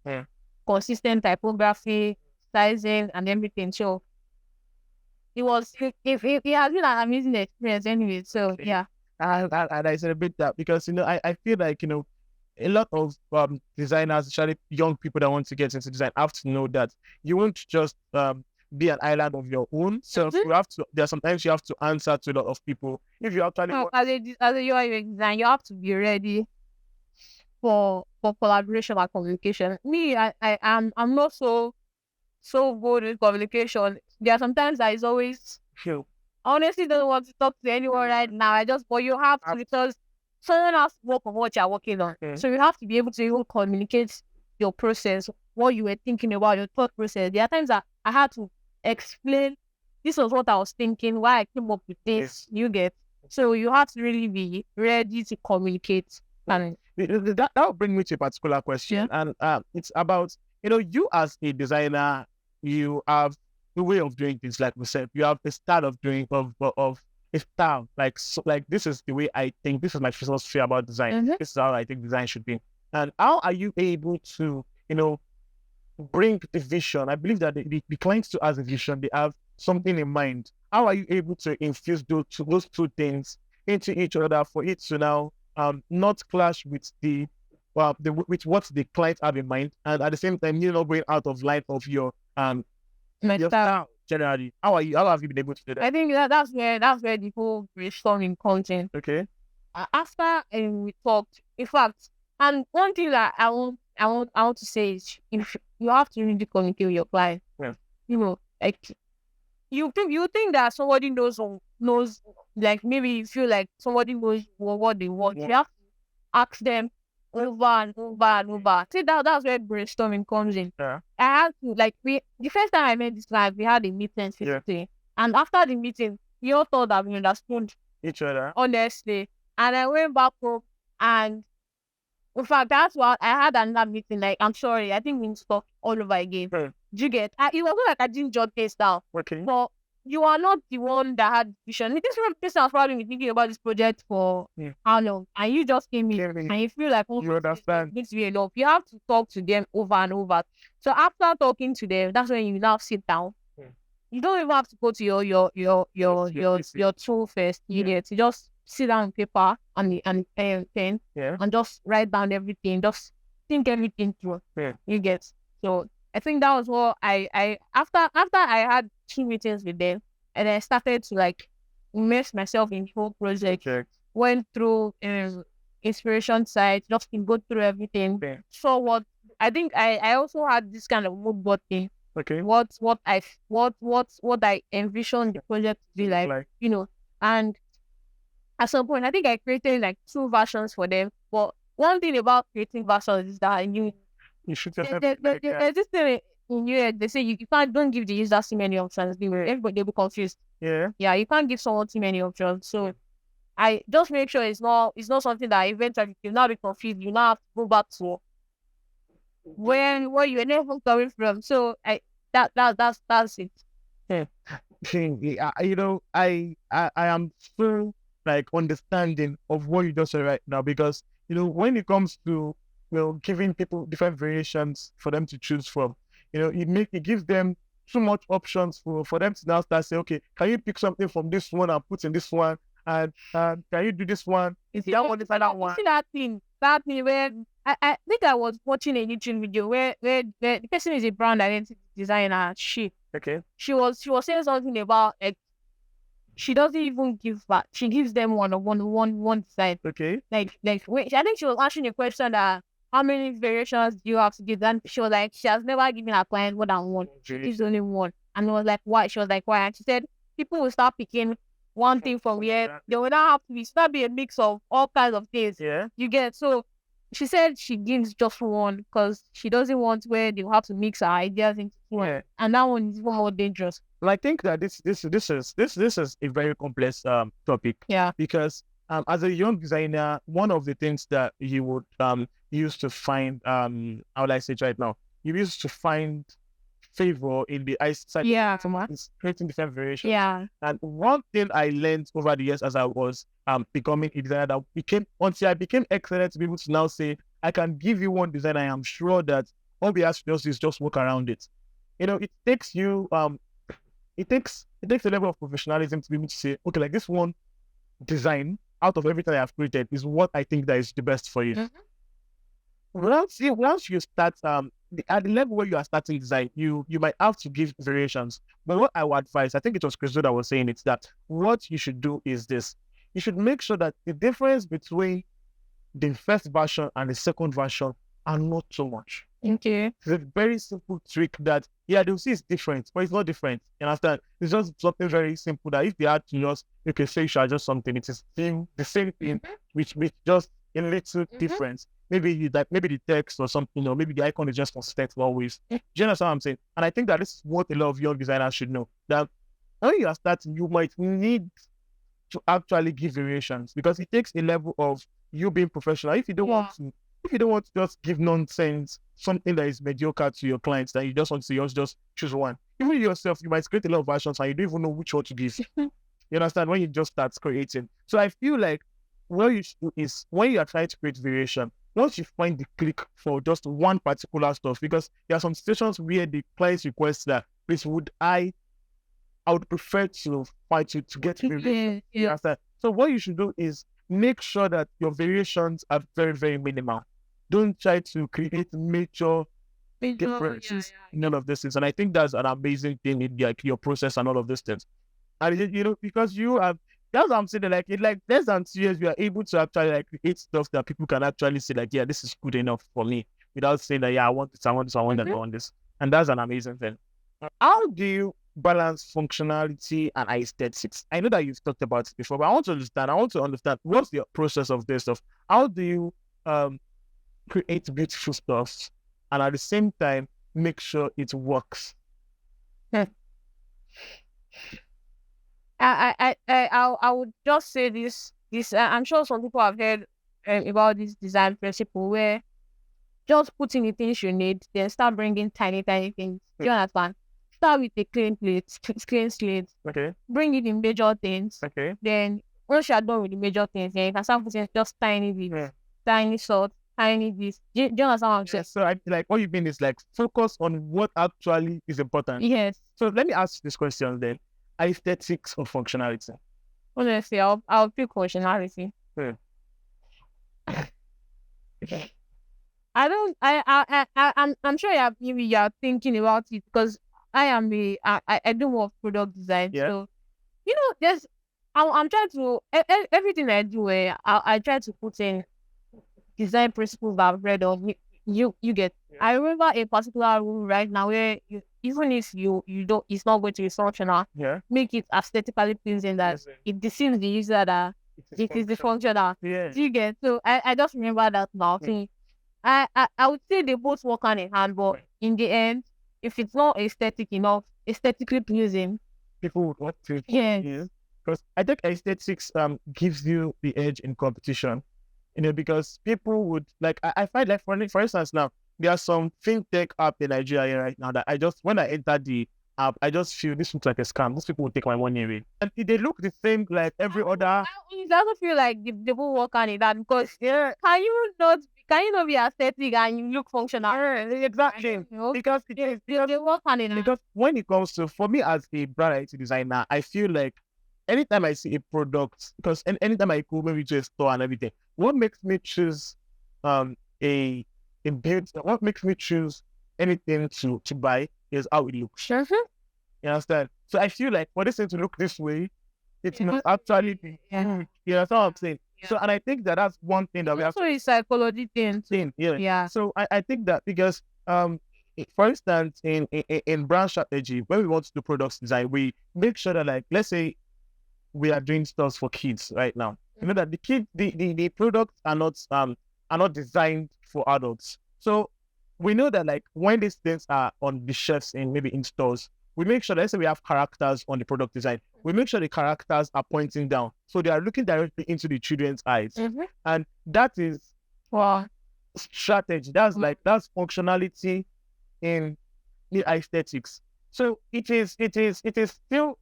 consistent typography, sizing, and everything. So it has been an amazing experience anyway. So yeah.
And I celebrate that because I feel like a lot of designers, especially young people that want to get into design, have to know that you won't just be an island of your own self. You have to. There are sometimes you have to answer to a lot of people. If you actually
as a UI design, you have to be ready for collaboration and communication. Me, I'm not so good with communication. There are sometimes that is always.
I
honestly don't want to talk to anyone right now. But you have to because someone has to work on what you're working on. So you have to be able to even communicate your process, what you were thinking about, your thought process. There are times that I had to explain this was what I was thinking, why I came up with this. You get. So you have to really be ready to communicate. And
that will bring me to a particular question, and it's about you as a designer. you have the way of doing things, like we said. You have a style of doing of a style, like like this is the way I think. This is my philosophy about design. This is how I think design should be. And how are you able to, bring the vision? I believe that the clients too has a vision. They have something in mind. How are you able to infuse those two things into each other for it to now not clash with with what the client have in mind, and at the same time you're not going out of line of your style generally? How have you been able to do that?
I think that's where the whole brainstorming comes in.
Okay.
After we talked, in fact, and one thing that I want to say is, if you have to really communicate with your client.
Yeah.
Like you think that somebody knows, like maybe you feel like somebody knows what they want.
Yeah.
You have to ask them over and over and over. See, that's where brainstorming comes in.
Yeah.
I had to, like, the first time I met this guy, we had a meeting physically, and after the meeting, we all thought that we understood
each other,
honestly. And I went back home, and in fact, that's what I had another meeting. Like, I'm sorry, I think we need to talk all over again. Do you get? It was not like I didn't jot this down.
Okay.
But you are not the one that had vision. This person has probably been thinking about this project for how long, and you just came in, and you feel like,
you understand,
needs to be enough. You have to talk to them over and over. So after talking to them, that's when you now sit down. You don't even have to go to your tool first. You get, you just sit down on paper and pen, and just write down everything. Just think everything through. You get. So I think that was what I after I had 2 meetings with them, and I started to like immerse myself in the whole project. Went through inspiration side, just to go through everything. So what I think I also had this kind of mood board thing.
Okay.
What I envisioned the project to be like, and at some point I think I created like 2 versions for them. But one thing about creating versions is that you
should yourself.
There's this thing in UX, they say you don't give the users too many options. Everybody will be confused. Yeah, you can't give someone too many options. So I just make sure it's not something that eventually you'll not be confused. You now have to go back to where you were never coming from. So that's it.
I am so like understanding of what you just said right now, because when it comes to giving people different variations for them to choose from, it gives them too much options for them to now start saying, okay, can you pick something from this one and put in this one, and can you do this one? Is that one? Is that one?
See that thing where I think I was watching a YouTube video where the person is a brand identity designer. She was saying something about like she doesn't even give back. She gives them one design.
Okay.
Like wait, I think she was answering a question that how many variations do you have to give? Then she was like, she has never given her client more than one. She gives only one. And I was like, why? She was like, why? And she said, people will start picking one thing from here. They will now have to start be a mix of all kinds of things.
Yeah.
You get. So she said she gives just one because she doesn't want where they will have to mix her ideas into one. Yeah. And that one is even more dangerous.
Well, I think that this is a very complex topic.
Yeah.
Because as a young designer, one of the things that you would use to find how would I say it right now? You used to find favor in the eyesight.
Yeah.
Is creating different variations.
Yeah.
And one thing I learned over the years as I was becoming a designer, until I became excellent to be able to now say, I can give you one design. I am sure that all we have to do is just work around it. It takes you it takes a level of professionalism to be able to say, okay, like this one design out of everything I have created is what I think that is the best for you.
Mm-hmm.
Once you start at the level where you are starting design, you might have to give variations. But what I would advise, I think it was Christo that was saying it, that what you should do is this. You should make sure that the difference between the first version and the second version are not so much.
Okay.
It's a very simple trick that, they'll see it's different, but it's not different. You understand? It's just something very simple that if they had to just, say you should adjust something, it is the same thing, which just a little difference. Maybe the text or something, or maybe the icon is just consistent always. Do you understand what I'm saying? And I think that this is what a lot of young designers should know. That when you are starting, you might need to actually give variations, because it takes a level of you being professional. If you don't want to If you don't want to just give nonsense, something that is mediocre to your clients, that you just want to yours, just choose one. Even yourself, you might create a lot of versions and you don't even know which one to give. You understand? When you just start creating. So I feel like what you should do is when you are trying to create variation, once you find the click for just one particular stuff, because there are some situations where the clients request that, please, I would prefer to find to get variation. You understand? So what you should do is make sure that your variations are very, very minimal. Don't try to create major differences in all of this things. And I think that's an amazing thing in your process and all of these things. And because you have, that's what I'm saying. Like in like less than 2 years, you are able to actually like create stuff that people can actually say like, yeah, this is good enough for me, without saying that, yeah, I want this, I want this, I want that, I want this. And that's an amazing thing. How do you balance functionality and aesthetics? I know that you've talked about it before, but I want to understand what's the process of this stuff. How do you create beautiful stuff and at the same time make sure it works?
I would just say this. I'm sure some people have heard about this design principle where just put in the things you need, then start bringing tiny things. Do you understand? Start with a clean slate.
Okay.
Bring it in major things.
Okay.
Then once you're done with the major things, then you can start putting just tiny bits, tiny salt, tiny this. Do you understand what I'm saying?
So I like what you mean is like focus on what actually is important.
Yes.
So let me ask this question then: aesthetics or functionality?
Honestly, I'll pick functionality. I'm sure you're thinking about it because I do more product design.
Yeah.
So I'm trying to everything I do. I try to put in design principles that I've read of. You get.
Yeah.
I remember a particular rule right now where even if you don't, it's not going to be functional.
Yeah.
Make it aesthetically pleasing that it deceives the user that it is the functional.
Yeah.
Do you get? So I just remember that now. I would say they both work hand in hand, but in the end, if it's not aesthetically pleasing,
people would want to.
Yes.
Because I think aesthetics gives you the edge in competition. Because people would like I find like for instance now there are some fintech app in Nigeria right now that when I enter the app, I just feel this looks like a scam. These people will take my money away. And they look the same like every other.
I also feel like the both work hand in hand because can you not be aesthetic and you look functional?
Exactly. Because
they work hand in hand.
Because when it comes to, for me as a brand identity designer, I feel like anytime I see a product, because anytime I go maybe to a store and everything, what makes me choose a build? What makes me choose anything to buy is how it looks.
Sure.
You understand? So I feel like for this thing to look this way, it's not actually be good. You know what I'm saying?
Yeah.
So, and I think that that's one thing that we have
to. Also, it's psychology thing. Yeah.
So I think that because for instance, in brand strategy, when we want to do products design, we make sure that, like, let's say we are doing stuff for kids right now. You know that the products are not designed for adults. So we know that, like, when these things are on the shelves in maybe in stores, we make sure that, let's say we have characters on the product design, we make sure the characters are pointing down, so they are looking directly into the children's eyes, and that is strategy. That's that's functionality in the aesthetics. So it is still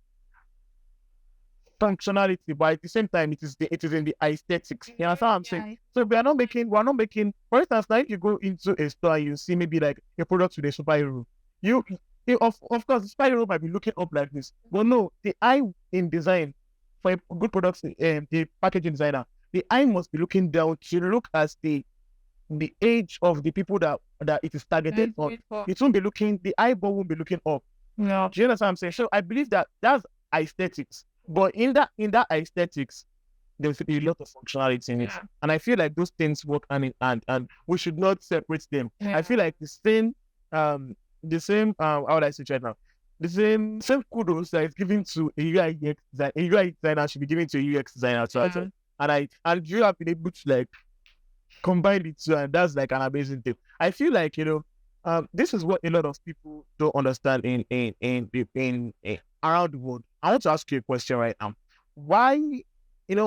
functionality, but at the same time it is in the aesthetics. You understand what I'm saying? So we're not making, for instance, now if you go into a store and you see maybe like a product with a superhero, of course the superhero might be looking up like this, but no, the eye in design for a good product, the packaging designer, the eye must be looking down to look at the age of the people that it is targeted on. It won't be looking, the eyeball won't be looking up.
No.
Do you understand what I'm saying? So I believe that that's aesthetics. But in that aesthetics, there's a lot of functionality in it. And I feel like those things work hand in hand, and we should not separate them. I feel like the same how would I say it right now? The same kudos that is given to a UI designer should be given to a UX designer as well. And you have been able to like combine the two, and that's like an amazing thing. I feel like, this is what a lot of people don't understand in around the world. I want to ask you a question right now. Why did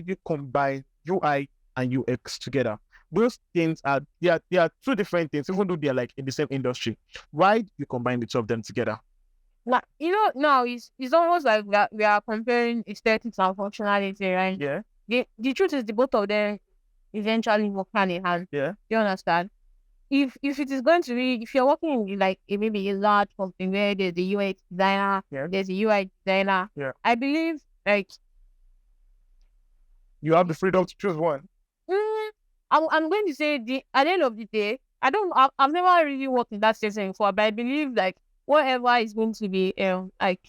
you combine UI and UX together? those things are they are two different things, even though they are like in the same industry. Why do you combine the two of them together?
Like, now it's almost like we are comparing aesthetics and functionality, right?
Yeah.
The truth is the both of them eventually work hand in hand.
Yeah.
You understand? If it is going to be, if you're working in like maybe a large company where there's a UX designer, there's a UI designer, I believe like
you have the freedom to choose one.
I'm going to say at the end of the day, I've never really worked in that setting before, but I believe like whatever is going to be like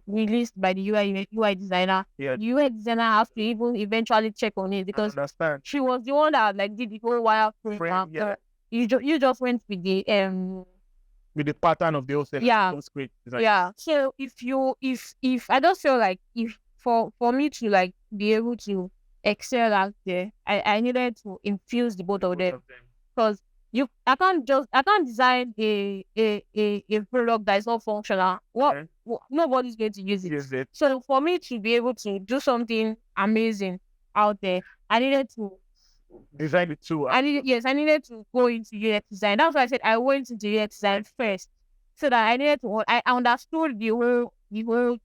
released by the UI designer, the UI designer has to even eventually check on it because she was the one that like did the whole wireframe. You just went with the
pattern of the whole thing.
Yeah. So if I just feel like if for me to like be able to excel out there, I needed to infuse the both of them because I can't design a product that is not functional. Nobody's going to use it. So for me to be able to do something amazing out there, I needed to
design it too.
I needed to go into UX design. That's why I said I went into UX design first, so that I understood the whole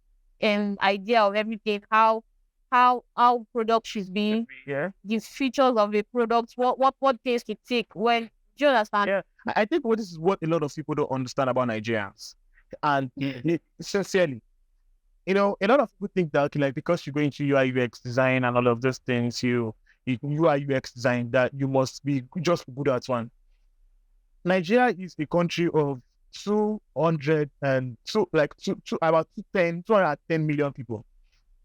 idea of everything, how product should be, the features of the product, what things to take when. Do you understand?
Yeah, I think this is what a lot of people don't understand about Nigerians, and sincerely, a lot of people think that like because you go into UI UX design and all of those things, UI UX design that you must be just good at one. Nigeria is a country of 210 million people,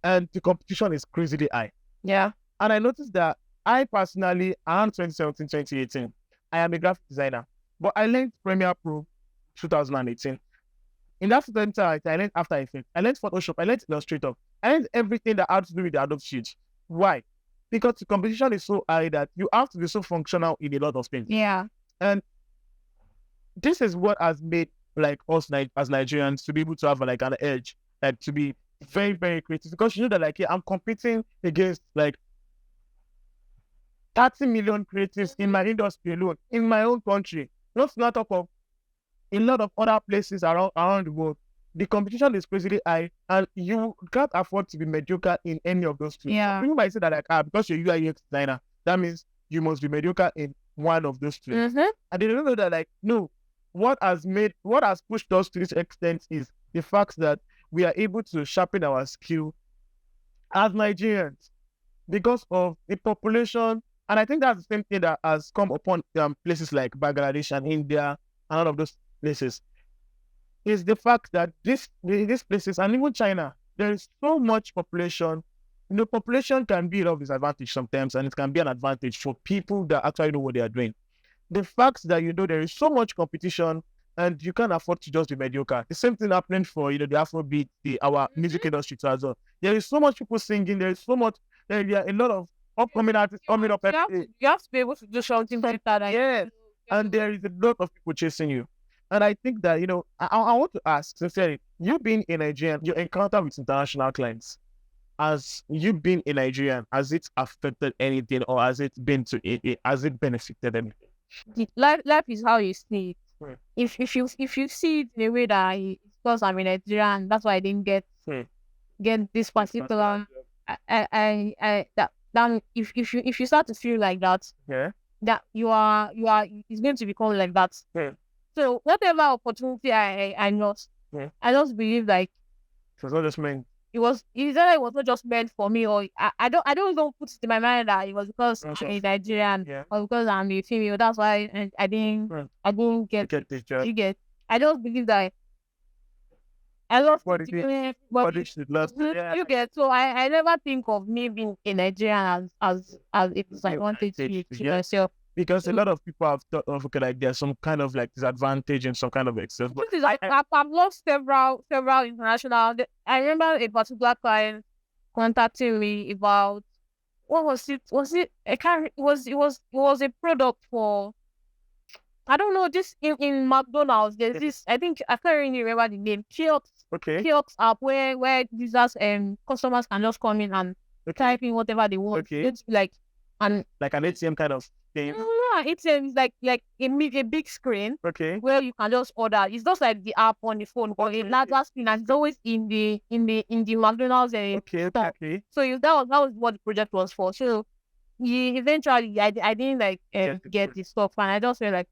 and the competition is crazily high.
Yeah,
and I noticed that I personally, around 2017, 2018. I am a graphic designer, but I learned Premiere Pro 2018. In that same time, I learned After Effects, I learned Photoshop, I learned Illustrator, I learned everything that had to do with the Adobe Suite. Why? Because the competition is so high that you have to be so functional in a lot of things.
Yeah.
And this is what has made like us as Nigerians to be able to have like an edge, like to be very, very creative. Because you know that like I'm competing against like 30 million creatives in my industry alone, in my own country. Not talk of a lot of other places around the world. The competition is crazily high, and you can't afford to be mediocre in any of those two.
Yeah.
People might say that like, because you're UI UX designer, that means you must be mediocre in one of those two.
Mm-hmm.
And they don't know that like, no, what has pushed us to this extent is the fact that we are able to sharpen our skill as Nigerians because of the population. And I think that's the same thing that has come upon places like Bangladesh and India and all of those places. Is the fact that these places, and even China, there is so much population. Population can be a disadvantage sometimes, and it can be an advantage for people that actually know what they are doing. The fact that there is so much competition, and you can't afford to just be mediocre. The same thing happening for the Afrobeat, our music industry too as well. There is so much people singing. There is so much. There are a lot of upcoming artists coming up.
You have to be able to do something like that.
Yes, and there is a lot of people chasing you. And I think that, I want to ask, sincerely, you being a Nigerian, your encounter with international clients, as you being a Nigerian, has it affected anything, or has it benefited anything?
Life is how you see it.
Hmm.
If you see it in a way that because I'm a Nigerian, that's why I didn't get this particular. If you start to feel like that, that you are, it's going to become like that. So whatever opportunity I lost, I just believe like
it was not just meant.
It was not just meant for me, or I don't even put it in my mind that it was because I'm a Nigerian or because I'm a female. That's why I didn't get
this job.
You get. I just believe that I love
what should last.
You get. So I never think of me being a Nigerian as a disadvantage to myself.
Because a lot of people have thought of like there's some kind of like disadvantage and some kind of excess.
But I've lost several international. I remember a particular client contacting me about what was it? Was it? I can't. It was a product for. I don't know. This in McDonald's. There's this. I think I can't really remember the name. Kiosks.
Okay.
Kiosks app where users customers can just come in and type in whatever they want.
Okay.
It's like
an ATM kind of. thing.
Yeah, it's a big screen
Okay.
where you can just order. It's just like the app on the phone, but a larger screen, and it's always in the McDonald's
Okay.
store.
Okay.
So that was what the project was for. So eventually I didn't like get the stuff, and I just felt like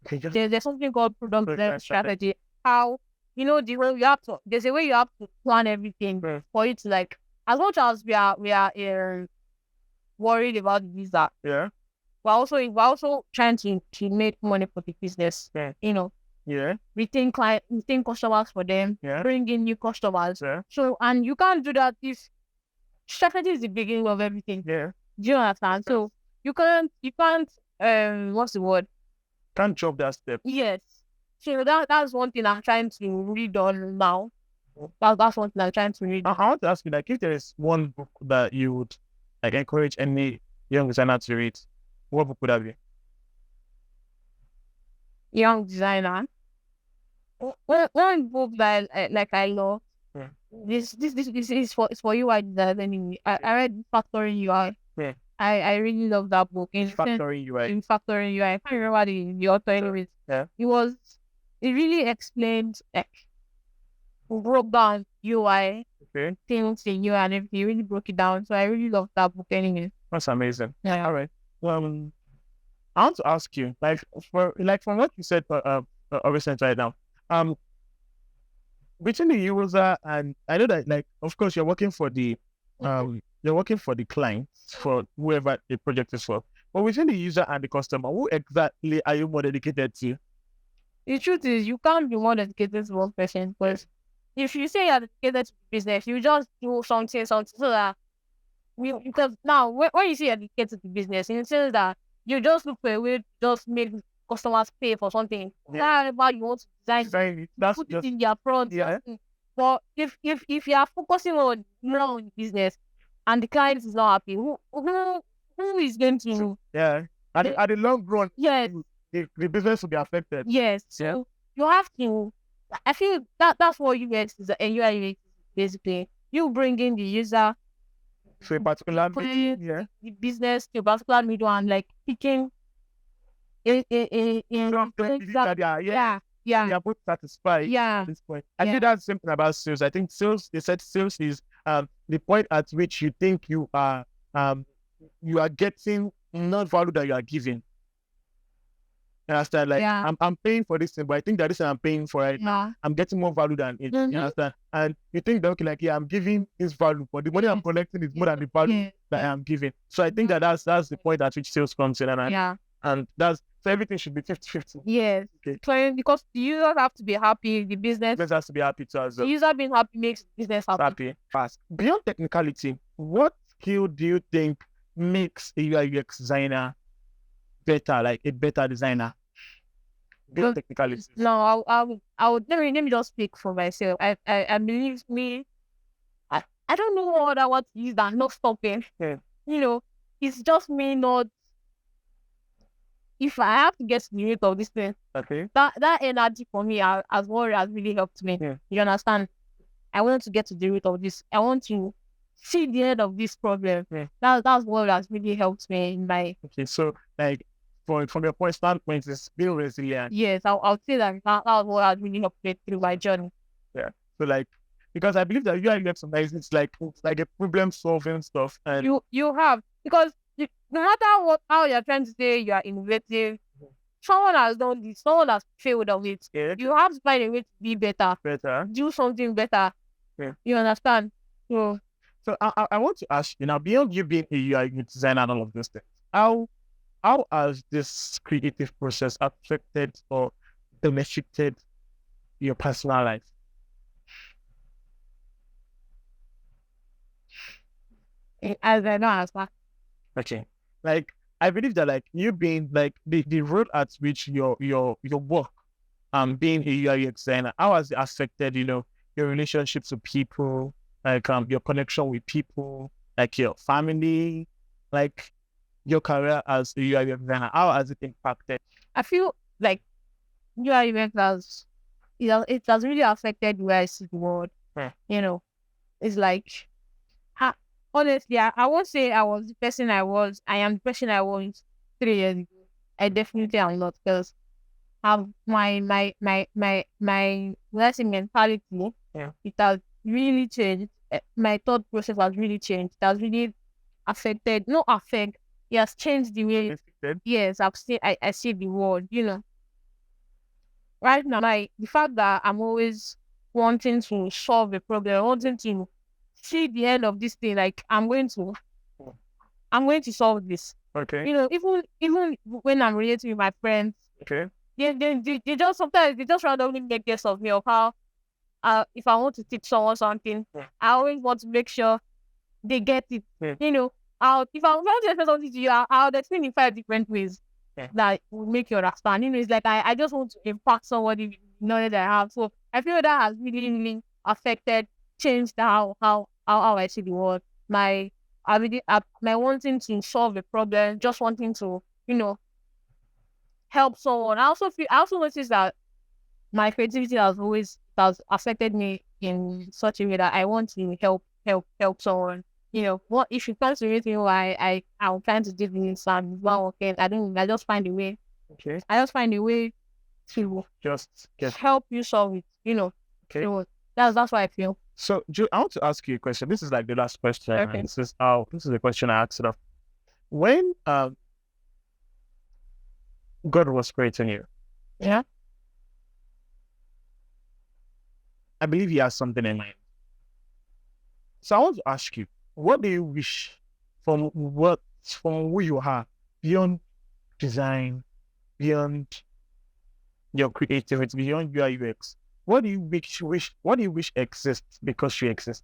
Okay. Just
there's something called product
Product
development
strategy.
strategy. How the way you have to there's a way you have to plan everything for it to like, as much as we are worried about the visa,
yeah.
we're also trying to make money for the business.
Yeah. Yeah.
Retain customers for them,
Yeah.
bring in new customers.
Yeah.
So, and you can't do that if strategy is the beginning of everything.
Yeah.
Do you understand? So you can't what's the word?
Can't jump that step.
Yes. So that's one thing I'm trying to read on now. That's one thing I'm trying to read.
I want to ask you, like, if there is one book that you would like encourage any young designer to read, what book would that be?
Young designer. One book that I love.
Yeah.
This is for UI design. I read Factory UI.
Yeah.
I really love that book.
Factory UI.
In Factory UI. I can't remember the author anyways.
Yeah.
It really explained, like, broke down UI
Okay.
things in UI and everything. It really broke it down. So I really love that book anyway.
That's amazing.
Yeah.
All right. I want to ask you, from what you said, recent right now, between the user and I know that, like, of course, you're working for the clients, for whoever the project is for. But between the user and the customer, who exactly are you more dedicated to?
The truth is, you can't be more dedicated to one person, because if you say you're dedicated to business, you just do something so that because now when you say you're dedicated to the business, in the sense that you just look for a way to just make customers pay for something. However you want to design,
That's
put
just
it in their front.
yeah.
But if you are focusing on business and the client is not happy, who is going to
Yeah. At the long run,
yes.
The business will be affected.
Yes.
Yeah.
So you have to. I feel that's what UX is. UI UX is basically you bring in the user,
So a particular
the business to a particular middle, and like picking
they are both satisfied at this point. I think that's something about sales. I think they said sales is the point at which you think you are getting not value that you are giving. You understand? Like, I'm paying for this thing, but I think that this thing I'm paying for it, I'm getting more value than it. You understand? And you think that, okay, like, I'm giving this value, but the money I'm collecting is more than the value that I am giving. So I think that's the point at which sales comes in. And so everything should be 50-50.
Yes.
Okay.
So because the users have to be happy, the business
has to be happy too as well.
The user being happy makes business happy.
Fast. Beyond technicality, what skill do you think makes a UI UX designer better, like a better designer? Beyond technicality.
No, I would let me just speak for myself. I believe me. I don't know what I want to use that, not stopping.
Yeah.
It's just me not. If I have to get to the root of this thing,
okay,
that energy for me as well has really helped me.
Yeah.
You understand? I want to get to the root of this. I want to see the end of this problem.
Yeah.
That's what has really helped me in my.
Okay, so like from your point standpoint, it's being resilient.
Yes, I'll say that was what has really helped me through my journey.
Yeah. So like, because I believe that UI UX sometimes it's like a problem solving stuff, and
you have, because no matter how you're trying to say you are innovative, someone has done this, someone has failed of it.
Yeah.
You have to find a way to be better. Do something better.
Yeah.
You understand?
So I want to ask you now, beyond you being a UI designer and all of those things, how has this creative process affected or domesticated your personal life?
As I know, as well.
Okay. Like, I believe that, like, you being like the road at which your work being a UI UX designer, how has it affected, your relationships with people, like your connection with people, like your family, like your career as a UI UX designer? How has it impacted?
I feel like UI UX it has really affected the way I see the world. It's like, honestly, I won't say I was the person I was. I am the person I was 3 years ago, I definitely am not, because have my let's say mentality.
Yeah.
It has really changed. My thought process has really changed. It has really affected. No affect. It has changed the way.
Restricted.
Yes, I see the world. Right now, the fact that I'm always wanting to solve a problem, wanting to see the end of this thing. Like I'm going to solve this.
Okay.
Even when I'm relating with my friends,
Okay.
they just sometimes they just randomly make guess of me, of how if I want to teach someone something, I always want to make sure they get it. If I'm trying to explain something to you, I'll explain in 5 different ways that will make you understand. It's like I just want to impact somebody with the knowledge I have. So I feel that has really affected, changed how I see the world. My my wanting to solve a problem, just wanting to help someone. I also noticed that my creativity has affected me in such a way that I want to help someone. What if it comes to anything why I'm trying to do this and it's not working, I just find a way.
Okay.
I just find a way to
Just get.
help you solve it.
Okay.
So that's what I feel.
So, I want to ask you a question. This is like the last question.
Okay.
And this is the question I asked of. When God was creating you,
Yeah.
I believe He has something in mind. So I want to ask you, what do you wish from who you are, beyond design, beyond your creativity, beyond UI UX? What do you wish exists because you exist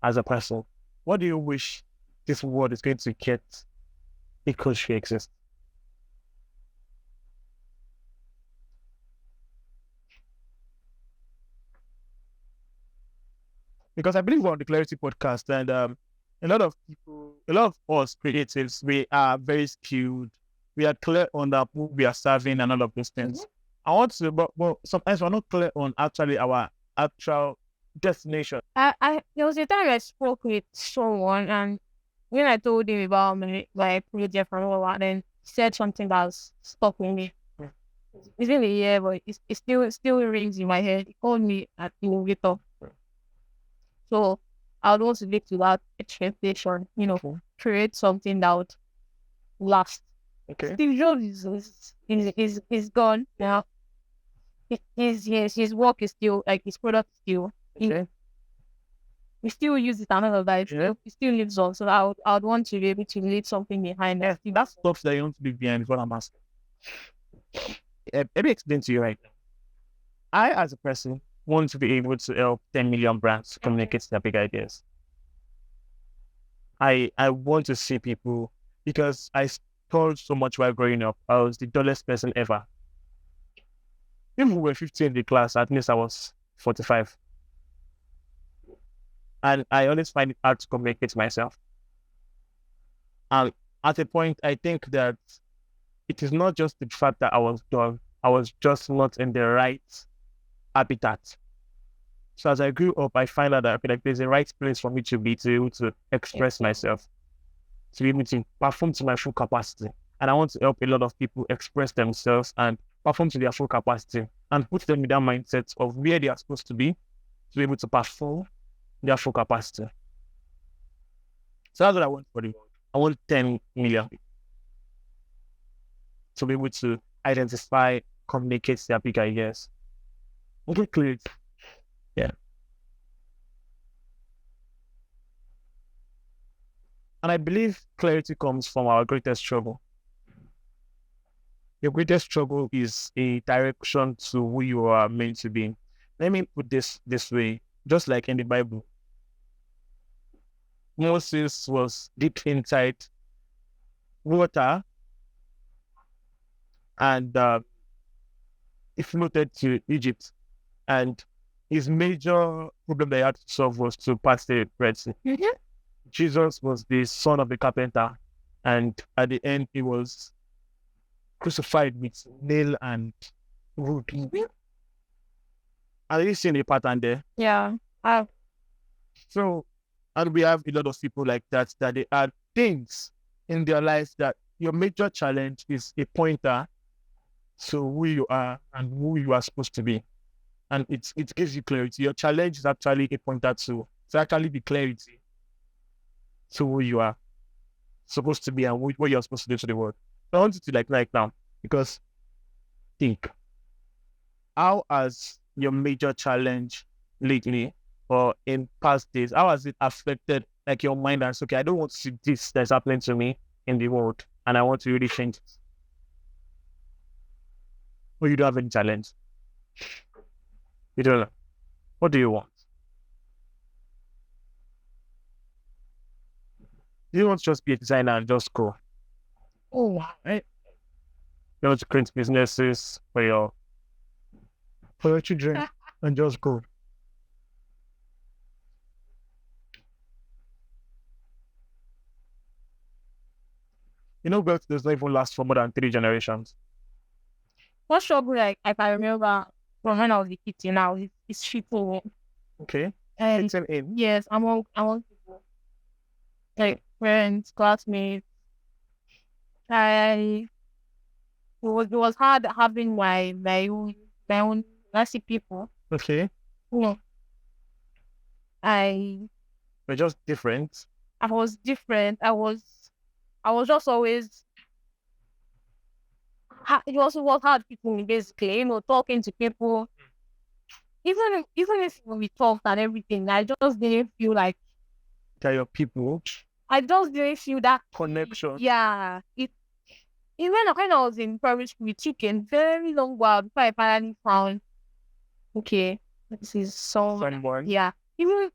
as a person? What do you wish this world is going to get because you exist? Because I believe we're on the Clarity podcast, and a lot of us creatives, we are very skilled. We are clear on who we are serving and all of those things. I want to, but sometimes we're not clear on actually our actual destination.
There was a time I spoke with someone, and when I told him about my project and all that, then he said something that's stuck with me. It's been a year, but it still rings in my head. He called me an innovator. So I would want to live to that expectation, create something that would last.
Okay.
Steve Jobs is gone now. His work is still, like, his product is still.
Okay.
We still use it another life.
Yeah.
It still lives on. So I would want to be able to leave something behind.
Yes, that stuff that you want to leave behind is what I'm asking. Let me explain to you right now. I, as a person, want to be able to help 10 million brands communicate their big ideas. I want to see people, because I struggled so much while growing up. I was the dullest person ever. If we were 50 in the class, at least I was 45. And I always find it hard to communicate myself. And at a point, I think that it is not just the fact that I was dull. I was just not in the right habitat. So as I grew up, I find out that there's a right place for me to be able to express myself, to be able to perform to my full capacity. And I want to help a lot of people express themselves and perform to their full capacity, and put them in that mindset of where they are supposed to be able to perform their full capacity. So that's what I want for the world. I want 10 million people to be able to identify, communicate their big ideas. Okay, clear. Yeah. And I believe clarity comes from our greatest struggle. Your greatest struggle is a direction to who you are meant to be. Let me put this way, just like in the Bible. Moses was deep inside water, and he floated to Egypt, and his major problem that he had to solve was to pass the Red Sea.
Mm-hmm.
Jesus was the son of the carpenter, and at the end he was crucified with nail and wood.
Mm-hmm.
Are you seeing the pattern there?
Yeah.
So, and we have a lot of people like that they had things in their lives that your major challenge is a pointer to who you are and who you are supposed to be. And it gives you clarity. Your challenge is actually a pointer to actually be clarity to who you are supposed to be and what you're supposed to do to the world. So I want you to like right now, because think, how has your major challenge lately or in past days, how has it affected like your mind and say, okay, I don't want to see this that's happening to me in the world and I want to really change it? Or you don't have any challenge? You don't know. What do you want? You want to just be a designer and just go.
Oh,
Right? You want to create businesses for your children and just go. You know, wealth does not even last for more than 3 generations.
what struggle I can remember from when I was a kid till now is people.
Okay.
And
Fitting in.
yes, among people. Like friends, classmates. It was hard having my own nasty people.
Okay.
You know, I
We're just different.
I was different. I was just always it also was hard with me basically, talking to people. Even if we talked and everything, I just didn't feel like
They're your people.
I just didn't feel that
Connection.
yeah. Even when I was in primary school, it took a very long while before I finally found okay, this is
Someone.
yeah. Even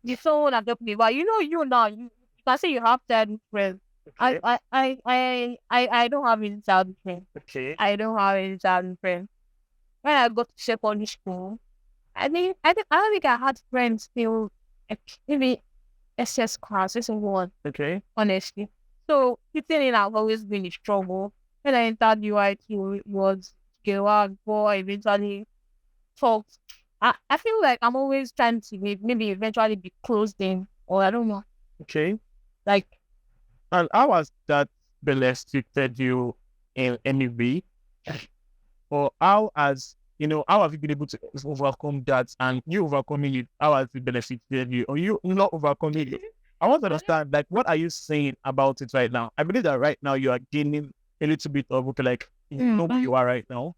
the someone that helped me, but you now you can say you have childhood friends.
Okay.
I don't have any childhood friends.
Okay.
I don't have any childhood friends. When I got to secondary school, I don't think I had friends till like, maybe SS class, SS1,
Okay.
honestly. So fitting in has always been a struggle. When I entered UIT, it was girl boy eventually talked. I feel like I'm always trying to maybe eventually be closed in, or I don't know.
Okay.
Like
And how has that restricted you in any way? Or how have you been able to overcome that? And you overcoming it, how has it benefited you? Or you not overcoming it? I want to understand, like, what are you saying about it right now? I believe that right now you are gaining a little bit of, okay, like, you know who you are right now.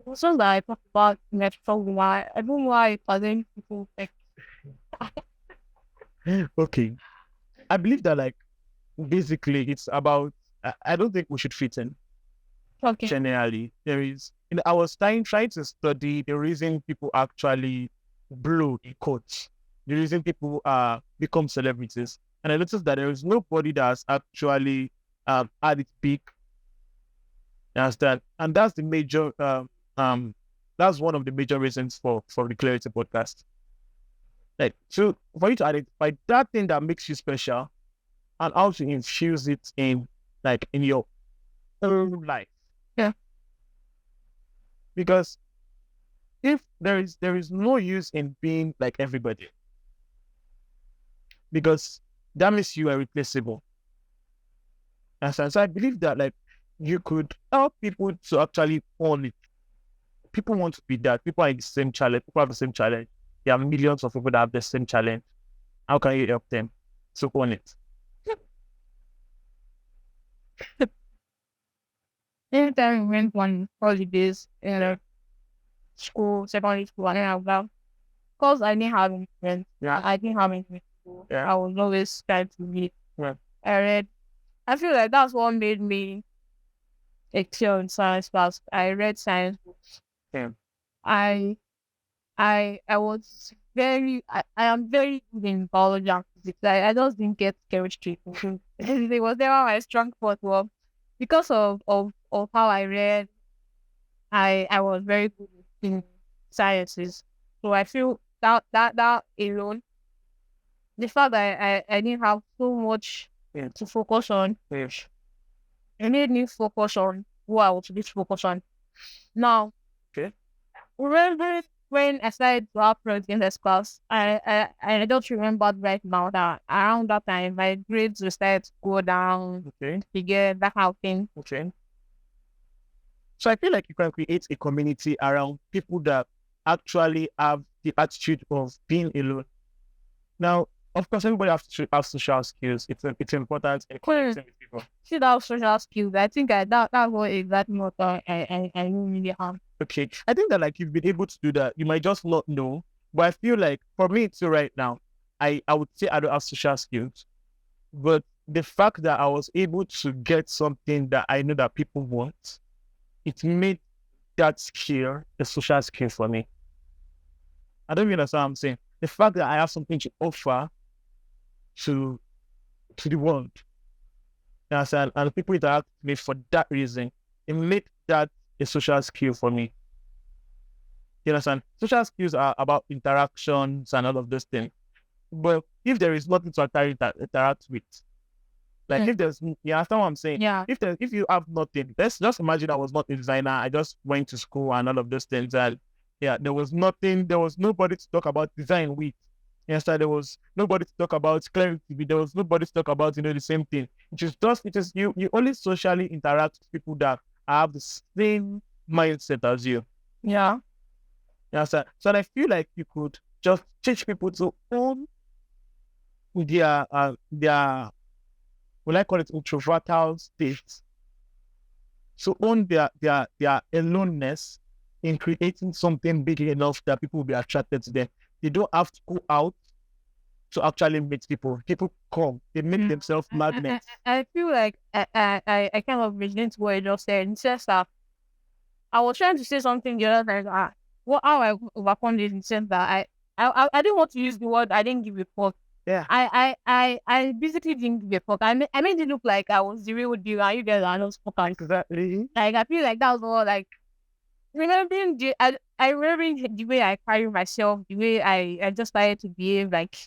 also that I talk about natural why I don't know why other people like
Okay. I believe that, like, basically it's about, I don't think we should fit in.
okay.
Generally, there is, I was trying to study the reason people actually blow in quotes, the reason people become celebrities, and I noticed that there is nobody that's actually had it big as that, and that's the major that's one of the major reasons for the Clarity podcast. Like, so for you to identify that thing that makes you special and how to infuse it in your own life.
Yeah.
Because if there is no use in being like everybody, because that means you are replaceable. And so I believe that like you could help people to actually own it. People want to be that. People are in the same challenge. People have the same challenge. There are millions of people that have the same challenge. How can you help them to own it?
Anytime we went on holidays in school, secondary school, and then I was because I didn't have any friends.
Yeah.
I didn't have any friends.
Yeah.
I was always trying to read.
Yeah.
I feel like that's what made me excel in science class. I read science books.
Yeah.
I was I am very good in biology and physics. I just didn't get chemistry. It was never my strong point. Well, because of how I read, I was very good in sciences. So I feel that alone, the fact that I didn't have so much
Yeah.
to focus on,
Yes.
it made me focus on what I was supposed to focus on. Now,
Okay.
when when I started to have projects in this class, I don't remember right now that around that time my grades will start to go down,
Okay.
figure that kind of thing.
Okay. So I feel like you can create a community around people that actually have the attitude of being alone. Now, of course, everybody has to have social skills. It's important in connecting with people.
See that social skills. I think that's what exactly what I don't really have.
Okay. I think that like you've been able to do that. You might just not know. But I feel like for me too right now, I would say I don't have social skills. But the fact that I was able to get something that I know that people want, it made that skill a social skill for me. I don't really understand what I'm saying. The fact that I have something to offer to the world, you understand, and people interact with me for that reason, it made that a social skill for me. You understand? Social skills are about interactions and all of those things. But if there is nothing to interact with, like if there's, you understand what I'm saying?
Yeah.
If you have nothing, let's just imagine I was not a designer. I just went to school and all of those things. And yeah, there was nothing. There was nobody to talk about design with. You understand? There was nobody to talk about clarity. There was nobody to talk about the same thing. It is you. You only socially interact with people that have the same mindset as you.
Yeah.
You understand? So I feel like you could just teach people to own their will I call it introverted states. So own their aloneness in creating something big enough that people will be attracted to them. They don't have to go out to actually meet people. People come, they make themselves magnets.
I feel like I kind of relate to what you just said. It's just that I was trying to say something the other time. How I overcome this in the sense that I didn't want to use the word I didn't give a fuck.
Yeah.
I basically didn't give a fuck. I made it look like I was the real deal and you guys are not fuckers.
Exactly.
Like I feel like that was all like remembering I remember the way I carry myself, the way I just started to behave like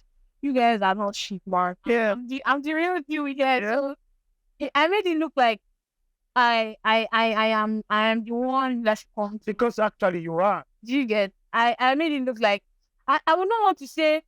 you guys are not shit, man.
Yeah.
I'm the real deal, you guys.
Yeah.
So I made it look like I am the one that's come.
Because actually you are.
Do you get? I made it look like I would not want to say.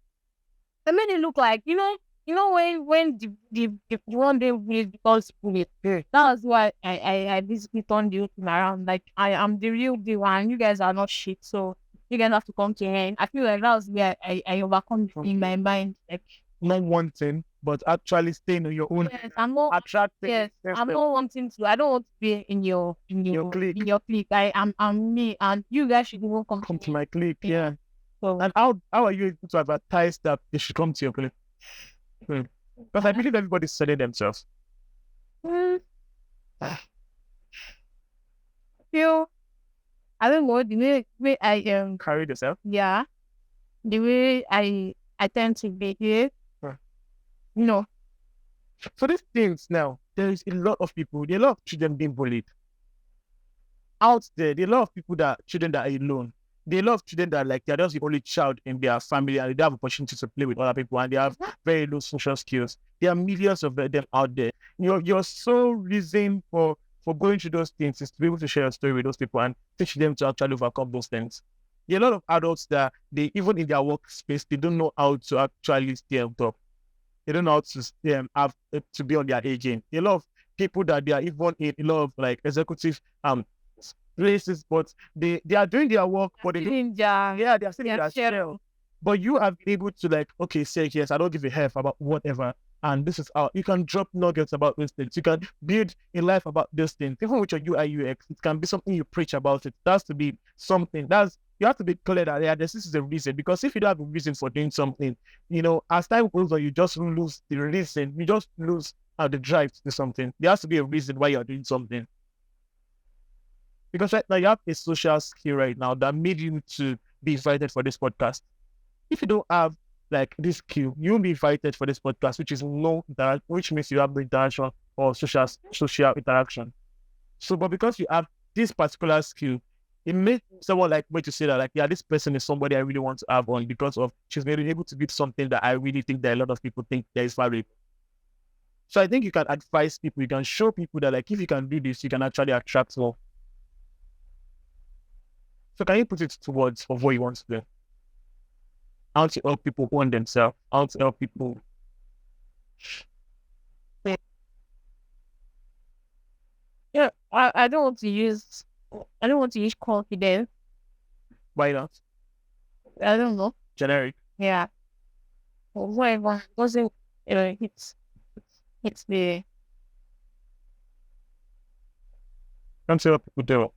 I made it look like you know when the one day bullied because bullied.
Yeah.
That was why I basically turned the whole thing around. Like I am the real deal and you guys are not shit. So you guys have to come to end. I feel like that was where I overcome in my mind. Like
Not wanting, but actually staying on your own.
yes, I'm not
Attracting.
yes, I'm not wanting to. I don't want to be in your
clique.
in your clique. I'm me and you guys should even come
Come to my clique. Yeah.
So
And how are you able to advertise that they should come to your clique? Because I believe everybody's selling themselves.
feel I don't know the way I
Carry yourself.
yeah the way I tend to behave. You know.
For these things now, there is a lot of people, there are a lot of children being bullied. Out there are a lot of children that are alone. There are a lot of children that like they're just the only child in their family and they don't have opportunity to play with other people and they have very low social skills. There are millions of them out there. Your sole reason for going through those things is to be able to share your story with those people and teach them to actually overcome those things. There are a lot of adults that they even in their workspace, they don't know how to actually stay on top. They don't know how to have to be on their A game. A lot of people that they are even in a lot of like executive places, but they are doing their work, but they don't. Yeah, they are still in their shell. But you have been able to like, okay, say yes, I don't give a F about whatever, and this is how you can drop nuggets about these things. You can build a life about these things. Even with your UI UX, it can be something you preach about. It has to be something you have to be clear that yeah, this is a reason. Because if you don't have a reason for doing something, as time goes on, you just lose the reason. You just lose the drive to do something. There has to be a reason why you're doing something. Because right now you have a social skill right now that made you to be invited for this podcast. If you don't have like this skill, you won't be invited for this podcast, which means you have no interaction or social interaction. So, but because you have this particular skill, it made someone like me to say that, like, yeah, this person is somebody I really want to have on because of she's maybe able to build something that I really think that a lot of people think that is valuable. So I think you can advise people, you can show people that like if you can do this, you can actually attract more. So can you put it towards of what you want to do? How to help people own themselves? How to help people?
Yeah, I don't want to use confidence.
Why not?
I don't know.
Generic.
Yeah. Or whatever. Doesn't it's the
Can't say what people do.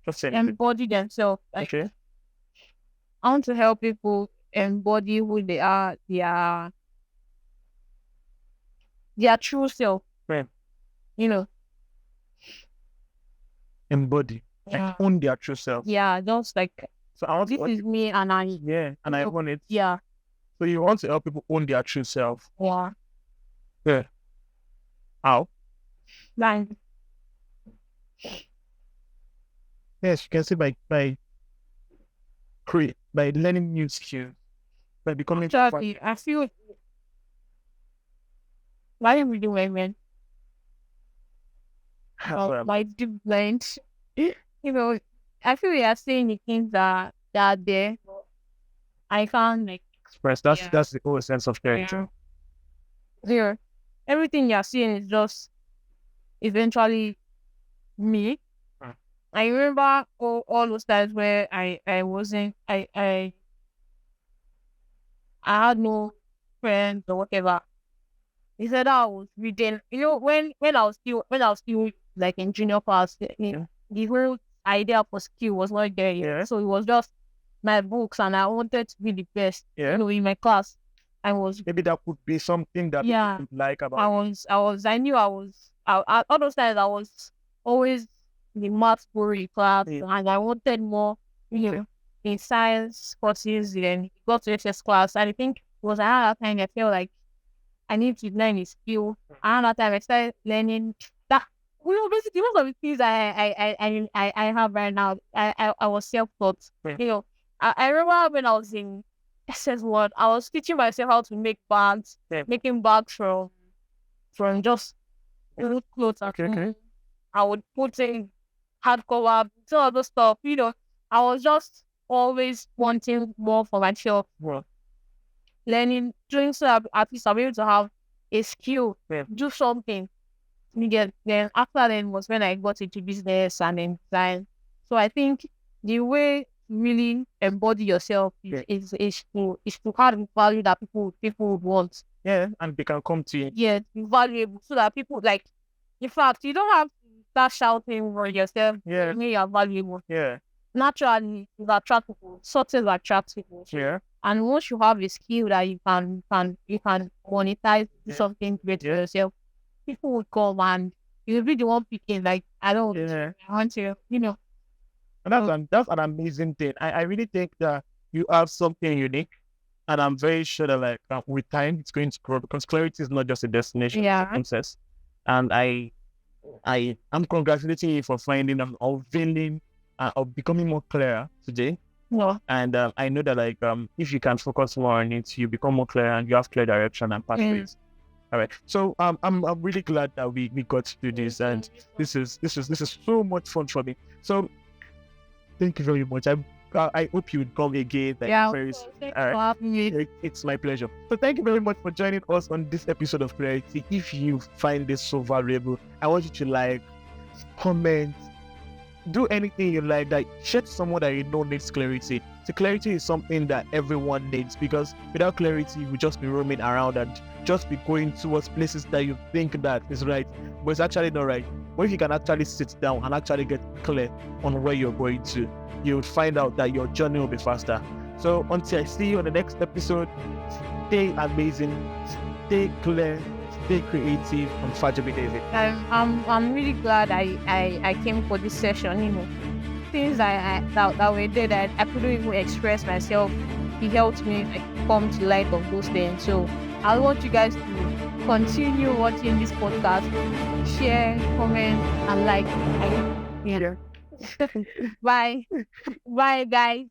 Just say anything.
embody themselves. Like,
Okay.
I want to help people embody who they are, their true self.
Right.
You know.
Embody.
Yeah.
Like own their true self.
Yeah, just like
So I want
this
to
is me and I.
yeah, and I own it.
Yeah.
So you want to help people own their true self.
Yeah.
Yeah. How?
Like
Yes, you can say by learning new skills, by becoming
actually, I feel why am I doing women? My deep blend. You know, I feel we are saying the things that are there. I can't like
express. That's the whole sense of character.
Here, everything you're seeing is just eventually me. I remember all those times where I had no friends or whatever. He said I was reading. You know, when I was still like in junior class, the whole idea for skill was not there yet.
Yeah.
So it was just my books, and I wanted to be the best.
Yeah.
You know, in my class, I was.
Maybe that could be something that
Yeah.
you like about.
I knew I was. All those times I was always the math boring class, and I wanted more. You know, in science courses. Then got to HS class, and I think it was another time I felt like I need to learn a skill. Another time I started learning that. You know, basically most of the things I have right now, I was self-taught. You know, I remember when I was in SS1, I was teaching myself how to make bags, making bags from just old clothes.
Okay.
I would put in hardcover, some other stuff. You know, I was just always wanting more for myself.
Well,
Learning, doing so that at least I'll be able to have a skill, do something. Then after then was when I got into business and then design. So I think the way to really embody yourself is to have the value that people would want.
Yeah, and they can come to you.
Yeah, be valuable so that people like. In fact, you don't have to start shouting for yourself.
Yeah,
you are valuable.
Yeah,
naturally you attract people. Success attracts people.
Yeah.
And once you have a skill that you can monetize something great for yourself, people will come and you'll be the one picking. Like I want to, you know.
And that's an amazing thing. I really think that you have something unique, and I'm very sure that like with time it's going to grow because clarity is not just a destination, it's a process. And I'm congratulating you for finding and unveiling of becoming more clear today.
Yeah.
And I know that like if you can focus more on it, you become more clear and you have clear direction and pathways. All right. So I'm really glad that we got to do this, and this is so much fun for me. So thank you very much. I hope you would come again. Very soon. All right. It's my pleasure. So thank you very much for joining us on this episode of Clarity. If you find this so valuable, I want you to like, comment, do anything you like that. Share to someone that you know needs clarity. So clarity is something that everyone needs, because without clarity, we'll just be roaming around and just be going towards places that you think that is right, but it's actually not right. But if you can actually sit down and actually get clear on where you're going to, you would find out that your journey will be faster. So until I see you on the next episode, stay amazing, stay clear, stay creative on Fajoby David.
I'm really glad I came for this session. You know, things that were there that I couldn't even express myself. It helped me come to light of those things. So I want you guys to continue watching this podcast, share, comment, and like. Bye. Bye, guys.